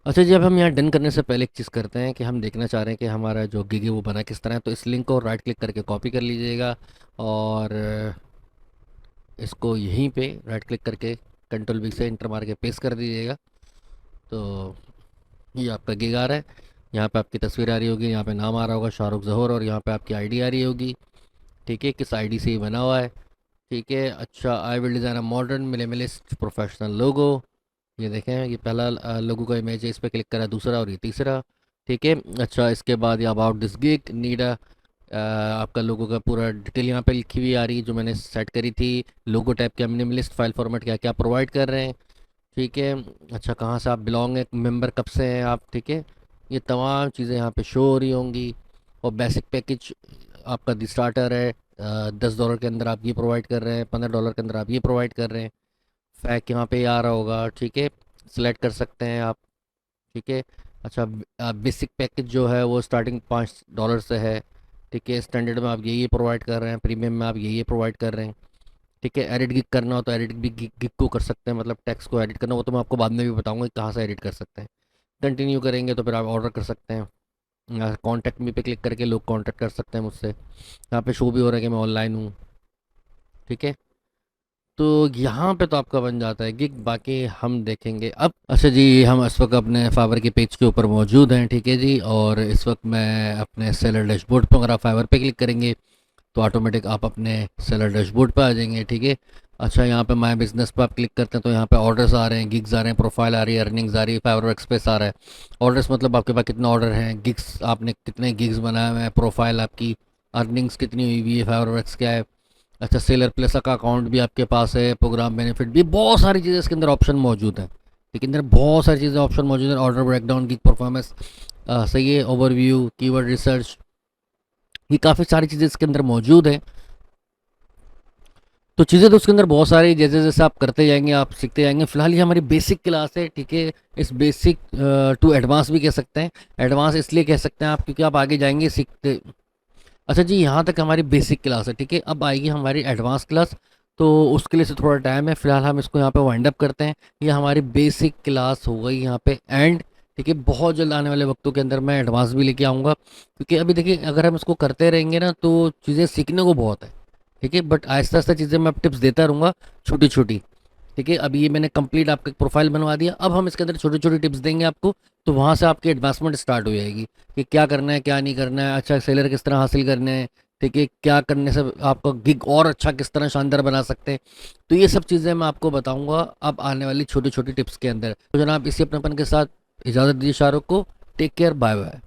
अच्छा जी, अब हम यहाँ डन करने से पहले एक चीज़ करते हैं कि हम देखना चाह रहे हैं कि हमारा जो गिग है वो बना किस तरह है। तो इस लिंक को राइट क्लिक करके कॉपी कर लीजिएगा और इसको यहीं पे राइट क्लिक करके कंट्रोल वी से इंटर मार के पेस्ट कर दीजिएगा। तो ये आपका गिग आ रहा है। यहाँ पे आपकी तस्वीर आ रही होगी, यहाँ पे नाम आ रहा होगा शाहरुख ज़हूर, और यहाँ पे आपकी आईडी आ रही होगी। ठीक है, किस आईडी से ये बना हुआ है। ठीक है। अच्छा, I will design a modern minimalist professional logo. ये देखें, ये पहला लोगो का इमेज है, इस पर क्लिक करा, दूसरा और ये तीसरा। ठीक है। अच्छा, इसके बाद ये अबाउट दिस गिग नीड आपका लोगो का पूरा डिटेल यहाँ पे लिखी हुई आ रही है जो मैंने सेट करी थी। लोगो टाइप क्या, मिनिमलिस्ट, फाइल फॉर्मेट क्या क्या प्रोवाइड कर रहे हैं। ठीक है। अच्छा, कहाँ से आप बिलोंग है, मेंबर कब से हैं आप। ठीक है, ये तमाम चीज़ें यहाँ पे शो हो रही होंगी। और बेसिक पैकेज आपका दी स्टार्टर है, $10 के अंदर आप ये प्रोवाइड कर रहे हैं, $15 के अंदर आप ये प्रोवाइड कर रहे हैं। फैक यहाँ पे आ रहा होगा। ठीक है, सिलेक्ट कर सकते हैं आप। ठीक है। अच्छा, बेसिक पैकेज जो है वो स्टार्टिंग $5 से है। ठीक है, स्टैंडर्ड में आप ये प्रोवाइड कर रहे हैं, प्रीमियम में आप ये प्रोवाइड कर रहे हैं। ठीक है, एडिट गिग करना हो तो एडिट भी गिग को कर सकते हैं, मतलब टेक्स्ट को एडिट करना हो तो मैं आपको बाद में भी बताऊंगा कि कहाँ से एडिट कर सकते हैं। कंटिन्यू करेंगे तो फिर आप ऑर्डर कर सकते हैं। कॉन्टैक्ट मी पे क्लिक करके लोग कॉन्टैक्ट कर सकते हैं मुझसे। यहाँ पे शो भी हो रहा है कि मैं ऑनलाइन हूँ। ठीक है, तो यहाँ पे तो आपका बन जाता है गिग। बाकी हम देखेंगे अब। अच्छा जी, हम इस वक्त अपने फाइवर के पेज के ऊपर मौजूद हैं। ठीक है जी, और इस वक्त मैं अपने सेलर डैशबोर्ड पर, अगर आप फाइवर पे क्लिक करेंगे तो ऑटोमेटिक आप अपने सेलर डैशबोर्ड पे आ जाएंगे। ठीक है। अच्छा, यहाँ पे माय बिजनेस पे आप क्लिक करते हैं तो यहाँ पे ऑर्डर्स आ रहे हैं, गिग्स आ रहे हैं, प्रोफाइल आ रही है, अर्निंग्स आ रही है, फाइवर एक्सप्रेस आ रहा है। ऑर्डर्स मतलब आपके पास कितना ऑर्डर हैं, गिग्स आपने कितने गिग्स बनाए हुए हैं, प्रोफाइल आपकी, अर्निंग्स कितनी हुई हुई है, फाइवर एक्स क्या है। अच्छा, सेलर प्लस का अकाउंट भी आपके पास है, प्रोग्राम बेनिफिट भी, बहुत सारी चीज़ें इसके अंदर ऑप्शन मौजूद हैं। लेकिन अंदर बहुत सारी चीज़ें ऑप्शन मौजूद हैं। ऑर्डर ब्रेकडाउन, गिग परफॉर्मेंस, सही है, ओवरव्यू, कीवर्ड रिसर्च, ये काफ़ी सारी चीज़ें इसके अंदर मौजूद हैं। तो चीज़ें तो उसके अंदर बहुत सारी, जैसे जैसे आप करते जाएंगे आप सीखते जाएंगे। फिलहाल ये हमारी बेसिक क्लास है। ठीक है, इस बेसिक टू एडवांस भी कह सकते हैं। एडवांस इसलिए कह सकते हैं आप क्योंकि आप आगे जाएंगे सीखते। अच्छा जी, यहाँ तक हमारी बेसिक क्लास है। ठीक है, अब आएगी हमारी एडवांस क्लास, तो उसके लिए से थोड़ा टाइम है। फिलहाल हम इसको यहाँ पे वाइंड अप करते हैं। ये हमारी बेसिक क्लास हो गई यहाँ पे एंड। ठीक है, बहुत जल्द आने वाले वक्तों के अंदर मैं एडवांस भी लेके आऊँगा, क्योंकि अभी देखिए अगर हम इसको करते रहेंगे ना तो चीज़ें सीखने को बहुत है। ठीक है, बट आहिस्ता आहिस्ता चीज़ें मैं टिप्स देता रहूँगा, छोटी छोटी। ठीक है, अभी ये मैंने कंप्लीट आपका प्रोफाइल बनवा दिया, अब हम इसके अंदर छोटी छोटी टिप्स देंगे आपको। तो वहाँ से आपकी एडवांसमेंट स्टार्ट हो जाएगी कि क्या करना है क्या नहीं करना है, अच्छा सेलर किस तरह हासिल करने हैं। ठीक है, क्या करने से आपका गिग और अच्छा किस तरह शानदार बना सकते हैं। तो ये सब चीज़ें मैं आपको बताऊंगा अब आने वाली छोटी छोटी टिप्स के अंदर। तो जनाब इसी अपनेपन के साथ इजाज़त दीजिए शाहरुख को। Take care, bye bye.